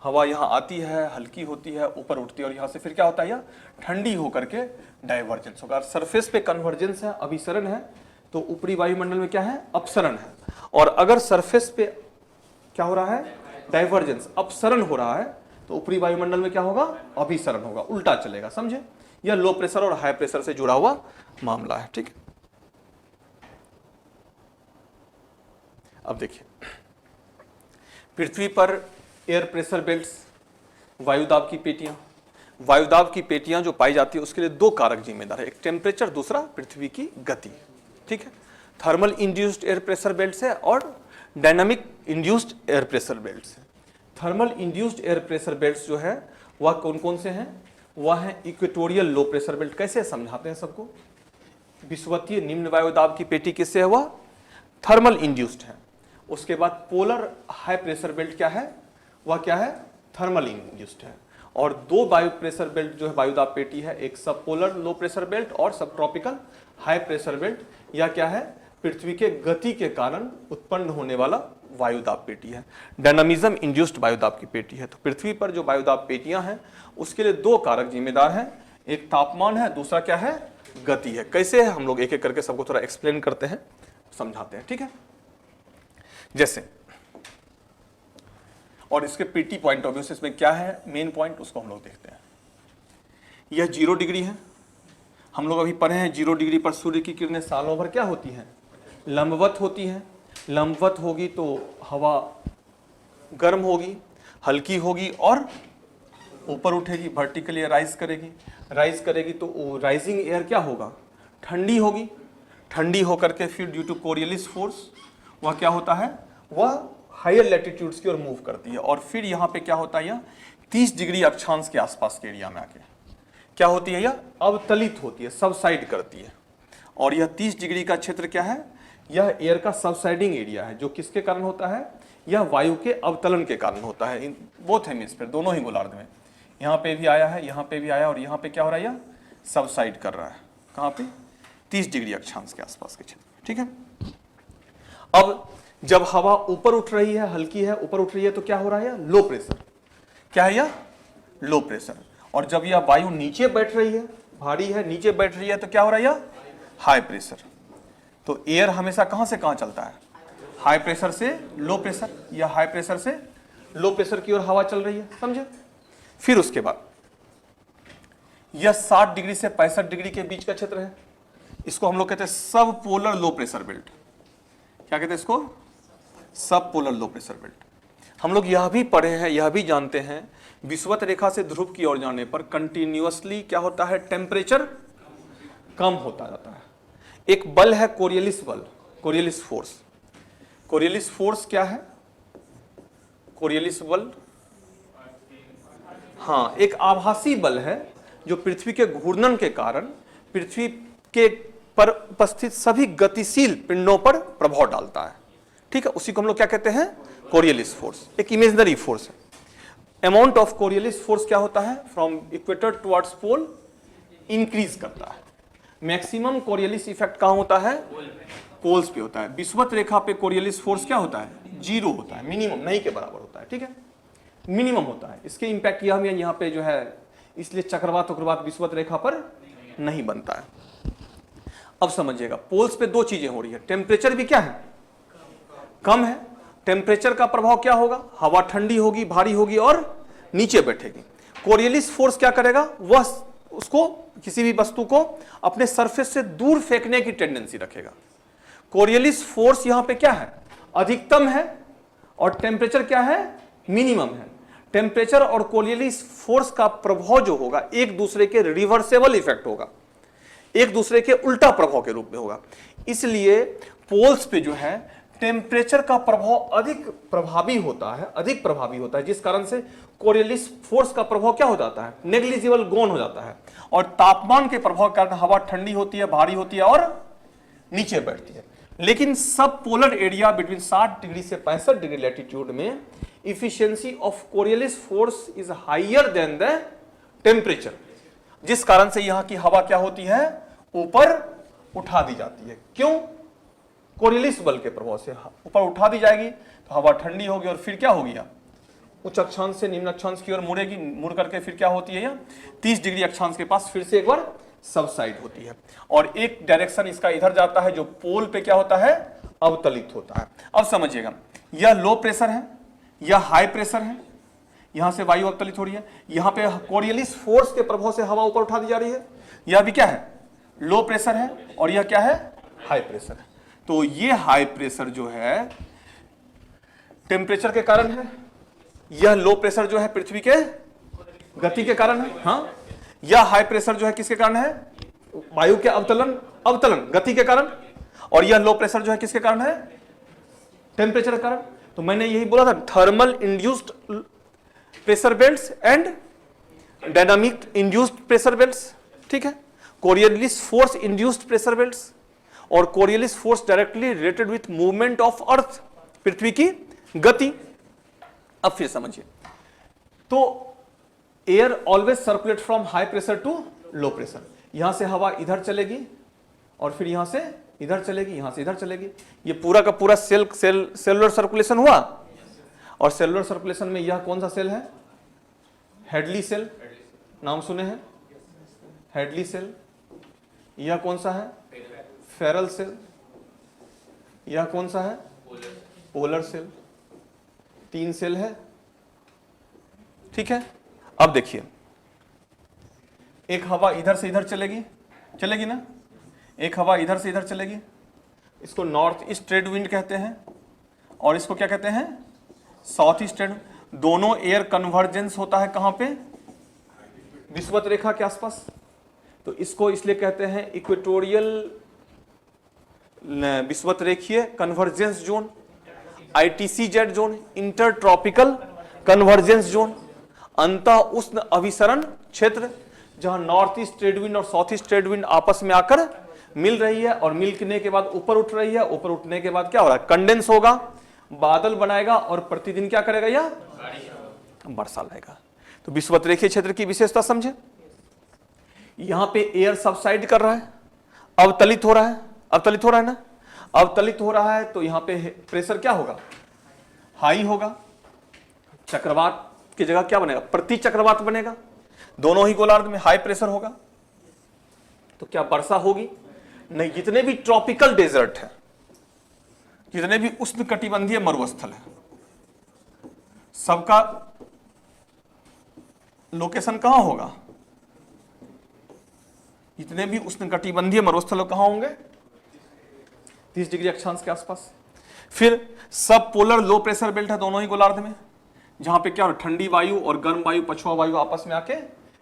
Speaker 1: हवा यहाँ आती है, हल्की होती है, ऊपर उठती है और यहाँ से फिर क्या होता है, यह ठंडी होकर के डाइवर्जेंस होगा। सरफेस पे कन्वर्जेंस है, अभिसरण है, तो ऊपरी वायुमंडल में क्या है, अपसरण है। और अगर सरफेस पे क्या हो रहा है, डाइवर्जेंस, अपसरण हो रहा है, तो ऊपरी वायुमंडल में क्या होगा, अभिसरण होगा, उल्टा चलेगा। समझे, यह लो प्रेशर और हाई प्रेशर से जुड़ा हुआ मामला है। ठीक है, अब देखिए पृथ्वी पर एयर प्रेशर बेल्ट्स, वायुदाब की पेटियां, वायुदाब की पेटियां जो पाई जाती है उसके लिए दो कारक जिम्मेदार है, एक टेम्परेचर, दूसरा पृथ्वी की गति। ठीक है, thermal induced air pressure belts है और dynamic induced air pressure belts है। Thermal induced air pressure belts जो है वह कौन कौन से हैं, वह है इक्वेटोरियल लो प्रेशर बेल्ट। कैसे समझाते हैं सबको, विषुवतीय निम्न वायुदाब की पेटी किससे है, वह थर्मल इंड्यूस्ड है। उसके बाद पोलर हाई प्रेशर बेल्ट क्या है, वह क्या है, थर्मल इंड्यूस्ड है। और दो वायु प्रेशर बेल्ट जो है वायुदाब पेटी है, एक सब पोलर लो प्रेशर बेल्ट और सब ट्रॉपिकल हाई प्रेशर बेल्ट। यह क्या है, पृथ्वी के गति के कारण उत्पन्न होने वाला वायुदाब पेटी है, डायनामिज्म इंड्यूस्ड वायुदाब की पेटी है। तो पृथ्वी पर जो वायुदाब पेटियां हैं उसके लिए दो कारक जिम्मेदार हैं, एक तापमान है, दूसरा क्या है, गति है। कैसे है, हम लोग एक एक करके सबको थोड़ा एक्सप्लेन करते हैं, समझाते हैं। ठीक है, जैसे और इसके पीटी पॉइंट ऑफ व्यू से इसमें क्या है मेन पॉइंट, उसको हम लोग देखते हैं। यह 0 डिग्री है, हम लोग अभी पढ़े हैं 0 डिग्री पर सूर्य की किरणें सालों भर क्या होती हैं, लंबवत होती हैं। लंबवत होगी तो हवा गर्म होगी, हल्की होगी और ऊपर उठेगी, वर्टिकली राइज करेगी। राइज करेगी तो राइजिंग एयर क्या होगा, ठंडी होगी। ठंडी होकर के फिर ड्यू टू कोरियलिस फोर्स वह क्या होता है, वह हायर लैटिट्यूड्स की ओर मूव करती है और फिर यहाँ पे क्या होता है, यह 30 डिग्री अक्षांश के आसपास के एरिया में आके क्या होती है, यह अवतलित होती है, सबसाइड करती है। और यह 30 डिग्री का क्षेत्र क्या है, यह एयर का सबसाइडिंग एरिया है, जो किसके कारण होता है, यह वायु के अवतलन के कारण होता है। बोथ हेमिस्फीयर, दोनों ही गोलार्ध में, यहाँ पे भी आया है, यहाँ पे भी आया और यहाँ पे क्या हो रहा है, यह सबसाइड कर रहा है। कहाँ पे, 30 डिग्री अक्षांश के आसपास के क्षेत्र। ठीक है, अब जब हवा ऊपर उठ रही है, हल्की है, ऊपर उठ रही है, तो क्या हो रहा है, लो प्रेशर। क्या है यह, लो प्रेशर। और जब यह वायु नीचे बैठ रही है, भारी है, नीचे बैठ रही है, तो क्या हो रहा है, यह हाई प्रेशर। तो एयर हमेशा कहां से कहां चलता है, हाई प्रेशर से लो प्रेशर, या हाई प्रेशर से लो प्रेशर की ओर हवा चल रही है। समझे, फिर उसके बाद यह 60 डिग्री से 65 डिग्री के बीच का क्षेत्र है, इसको हम लोग कहते हैं सब पोलर लो प्रेशर बेल्ट। क्या कहते हैं इसको, सब पोलर लो प्रेशर बेल्ट। हम लोग यह भी पढ़े हैं, यह भी जानते हैं, विषुवत रेखा से ध्रुव की ओर जाने पर कंटिन्यूअसली क्या होता है, टेम्परेचर कम होता जाता है। एक बल है कोरियलिस बल, कोरियलिस फोर्स। कोरियलिस फोर्स क्या है, कोरियलिस बल, हाँ, एक आभासी बल है जो पृथ्वी के घूर्णन के कारण पृथ्वी के पर उपस्थित सभी गतिशील पिंडों पर प्रभाव डालता है। ठीक है, उसी को हम लोग क्या कहते हैं, कोरियलिस फोर्स। एक इमेजिनरी फोर्स है। अमाउंट ऑफ कोरियलिस फोर्स क्या होता है, from equator towards pole increase करता है। मैक्सिमम कोरियलिस इफेक्ट कहां होता है, पोल्स पे होता है। विषुवत रेखा पे कोरियलिस फोर्स क्या होता है, 0 होता है, मिनिमम, नहीं के बराबर होता है। ठीक है, मिनिमम होता है। इसके इंपैक्ट यहाँ पे जो है, इसलिए चक्रवात विषुवत रेखा पर नहीं बनता है। अब समझिएगा, पोल्स पे दो चीजें हो रही है, टेम्परेचर भी क्या है, कम है। टेम्परेचर का प्रभाव क्या होगा, हवा ठंडी होगी, भारी होगी और नीचे बैठेगी। कोरियलिस फोर्स क्या करेगा, वह उसको, किसी भी वस्तु को अपने सरफेस से दूर फेंकने की टेंडेंसी रखेगा। कोरियलिस फोर्स यहां पे क्या है, अधिकतम है, और टेम्परेचर क्या है, मिनिमम है। टेम्परेचर और कोरियलिस फोर्स का प्रभाव जो होगा एक दूसरे के रिवर्सेबल इफेक्ट होगा, एक दूसरे के उल्टा प्रभाव के रूप में होगा। इसलिए पोल्स पे जो है टेम्परेचर का प्रभाव अधिक प्रभावी होता है, जिस कारण से कोरियलिस फोर्स का प्रभाव क्या हो जाता है, नेग्लिजिबल, गौण हो जाता है। और तापमान के प्रभाव के कारण हवा ठंडी होती है, भारी होती है और नीचे बैठती है। लेकिन सब पोलर एरिया बिटवीन 60 डिग्री से 65 डिग्री लैटिट्यूड में efficiency of Coriolis force is higher than the temperature, जिस कारण से यहां की हवा क्या होती है, ऊपर उठा दी जाती है। क्यों, कोरियलिस बल के प्रभाव से ऊपर उठा दी जाएगी तो हवा ठंडी होगी और फिर क्या होगी, उच्च अक्षांश से निम्न अक्षांश की ओर मुड़ेगी, मुड़ करके फिर क्या होती है यह 30 डिग्री अक्षांश के पास फिर से एक बार सबसाइड होती है, और एक डायरेक्शन इसका इधर जाता है जो पोल पे क्या होता है, अवतलित होता है। अब समझिएगा, यह लो प्रेशर है, यह हाई प्रेशर है, यहां से वायु अवतलित हो रही है, यहां पे कोरियलिस फोर्स के प्रभाव से हवा ऊपर उठा दी जा रही है। यह भी क्या है, लो प्रेशर है, और यह क्या है, हाई प्रेशर है। तो ये हाई प्रेशर जो है टेम्परेचर के कारण है, यह लो प्रेशर जो है पृथ्वी के गति के कारण है। हाँ, यह हाई प्रेशर जो है किसके कारण है, वायु के अवतलन गति के कारण, और यह लो प्रेशर जो है किसके कारण है, टेम्परेचर के कारण। तो मैंने यही बोला था, thermal induced pressure belts and dynamic induced pressure belts, ठीक है। Coriolis force induced pressure belts और Coriolis force directly related with movement of earth, पृथ्वी की गति। अब फिर समझिए, तो air always circulate from high pressure to low pressure. यहां से हवा इधर चलेगी और फिर यहां से इधर चलेगी, यहां से इधर चलेगी। ये पूरा का पूरा सेलुलर सर्कुलेशन हुआ, और सेलुलर सर्कुलेशन में यह कौन सा सेल है, हेडली सेल, नाम सुने हैं, हेडली सेल। यह कौन सा है, फेरल सेल। यह कौन सा है, पोलर सेल। 3 सेल है, ठीक है। अब देखिए, एक हवा इधर से इधर चलेगी ना, एक हवा इधर से इधर चलेगी, इसको नॉर्थ ईस्ट ट्रेड विंड कहते हैं, और इसको क्या कहते हैं, साउथ ईस्ट ट्रेड। दोनों एयर कन्वर्जेंस होता है कहां पे, विषुवत रेखा के आसपास। तो इसको इसलिए कहते हैं इक्वेटोरियल विषुवत रेखीय convergence zone, ITCZ zone, inter tropical convergence zone, अंत उष्ण अभिसरण क्षेत्र, जहां नॉर्थ ईस्ट ट्रेड विंड और साउथ ईस्ट ट्रेड विंड आपस में आकर मिल रही है, और मिलने के बाद ऊपर उठ रही है। ऊपर उठने के बाद क्या हो रहा है, कंडेंस होगा, बादल बनाएगा, और प्रतिदिन क्या करेगा, यह वर्षा लाएगा। तो विषुवत रेखीय क्षेत्र की विशेषता समझे, यहां पे एयर सबसाइड कर रहा है, अवतलित हो रहा है ना, अवतलित हो रहा है, तो यहां पे प्रेशर क्या होगा, हाई होगा। चक्रवात की जगह क्या बनेगा, प्रति चक्रवात बनेगा। दोनों ही गोलार्ध में हाई प्रेशर होगा, तो क्या वर्षा होगी, नहीं। जितने भी ट्रॉपिकल डेजर्ट है, जितने भी उष्णकटिबंधीय मरुस्थल है, सबका लोकेशन कहां होगा, जितने भी उष्णकटिबंधीय मरुस्थल कहां होंगे, 30 डिग्री अक्षांश के आसपास। फिर सब पोलर लो प्रेशर बेल्ट है दोनों ही गोलार्ध में, जहां पे क्या ठंडी वायु और गर्म वायु, पछुआ वायु आपस में आके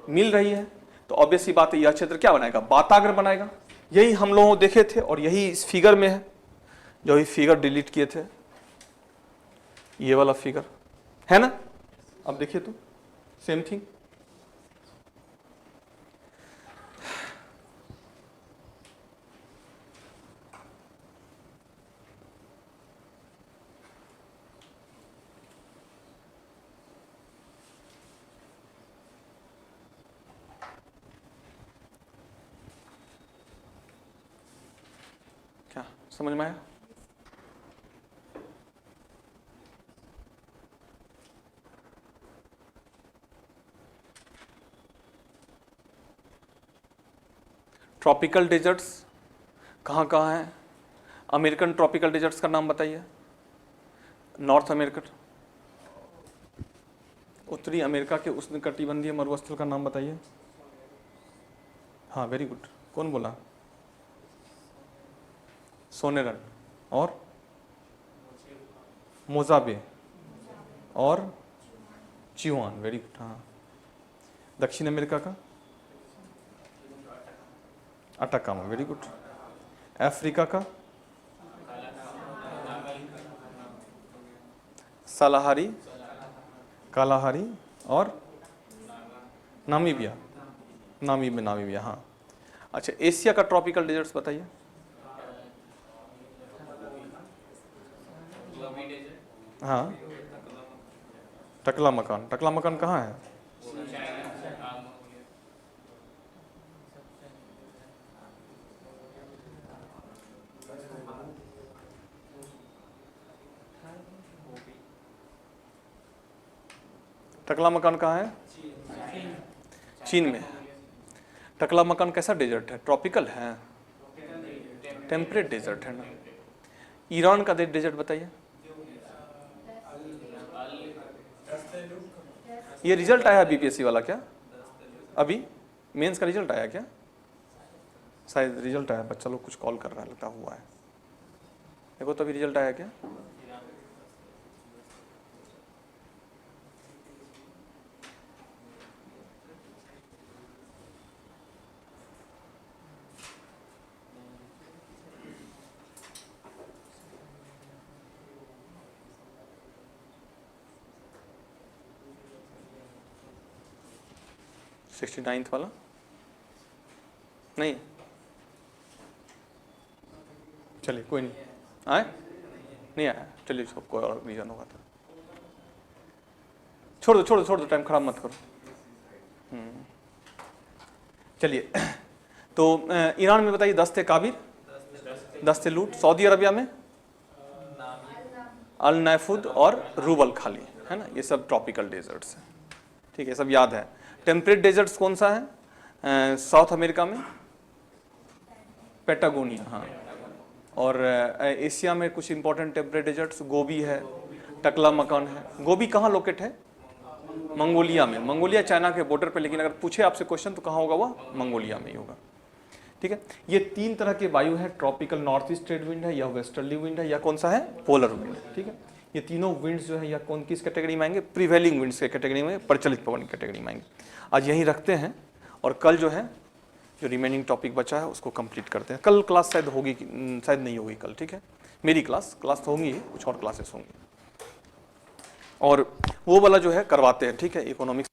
Speaker 1: मिल रही है। तो ऑब्वियस ही बात है, यह क्षेत्र क्या बनाएगा, वाताग्र बनाएगा। यही हम लोग देखे थे, और यही इस फिगर में है, जो ही फिगर डिलीट किए थे, ये वाला फिगर है ना। अब देखिए तो सेम थिंग, क्या समझ में आया। ट्रॉपिकल डेजर्ट्स कहाँ कहाँ हैं, अमेरिकन ट्रॉपिकल डेजर्ट्स का नाम बताइए, नॉर्थ अमेरिकन, उत्तरी अमेरिका के उष्णकटिबंधीय मरुस्थल का नाम बताइए। हाँ वेरी गुड, कौन बोला, सोनेरन और मोजाबे और चिवान, वेरी गुड। हाँ, दक्षिण अमेरिका का अटाकामा, वेरी गुड। अफ्रीका का सालाहारी, कालाहारी और नामीबिया। हाँ अच्छा, एशिया का ट्रॉपिकल डेजर्ट्स बताइए। हाँ, टकला मकान कहाँ है, टकला-मकान कहाँ है? चीन में। टकला-मकान कैसा डेजर्ट है? ट्रॉपिकल है, टेम्परेट डेजर्ट है ना। ईरान का डेजर्ट बताइए। ये रिजल्ट आया बीपीएससी वाला क्या? अभी मेंस का रिजल्ट आया क्या? शायद रिजल्ट आया, बच्चा लोग कुछ कॉल कर रहा है, लगता हुआ है। देखो तो अभी रिजल्ट आया क्या? सिक्सटी 69th वाला नहीं, चलिए कोई नहीं आए, नहीं आया, चलिए सब कोई और रीजन होगा तो छोड़ दो, टाइम खराब मत करो। चलिए तो ईरान में बताइए 10 थे काबिर, 10 थे लूट। सऊदी अरबिया में अल नैफुद और रूबल खाली, है ना, ये सब ट्रॉपिकल डेजर्ट्स हैं, ठीक है, सब याद है। टेम्परेट डेजर्ट्स कौन सा है? साउथ अमेरिका में पेटागोनिया, हाँ, और एशिया में कुछ इंपॉर्टेंट टेम्परेट डेजर्ट्स, गोबी है, टकला-मकान है। गोबी कहाँ लोकेट है? मंगोलिया में। मंगोलिया चाइना के बॉर्डर पे, लेकिन अगर पूछे आपसे क्वेश्चन तो कहाँ होगा? वह मंगोलिया में ही होगा, ठीक है। ये 3 तरह के वायु है, tropical north east trade wind है, या वेस्टर्ली विंड है, या कौन सा है? पोलर विंड, ठीक है। ये तीनों विंड्स जो है या कौन किस कैटेगरी में आएंगे? प्रिवेलिंग विंड्स के कैटेगरी में, प्रचलित पवन कैटेगरी में आएंगे। आज यहीं रखते हैं और कल जो है जो रिमेनिंग टॉपिक बचा है उसको कंप्लीट करते हैं। कल क्लास शायद होगी, शायद नहीं होगी कल, ठीक है। मेरी क्लास तो होंगी, कुछ और क्लासेस होंगी, और वो वाला जो है करवाते हैं, ठीक है, इकोनॉमिक्स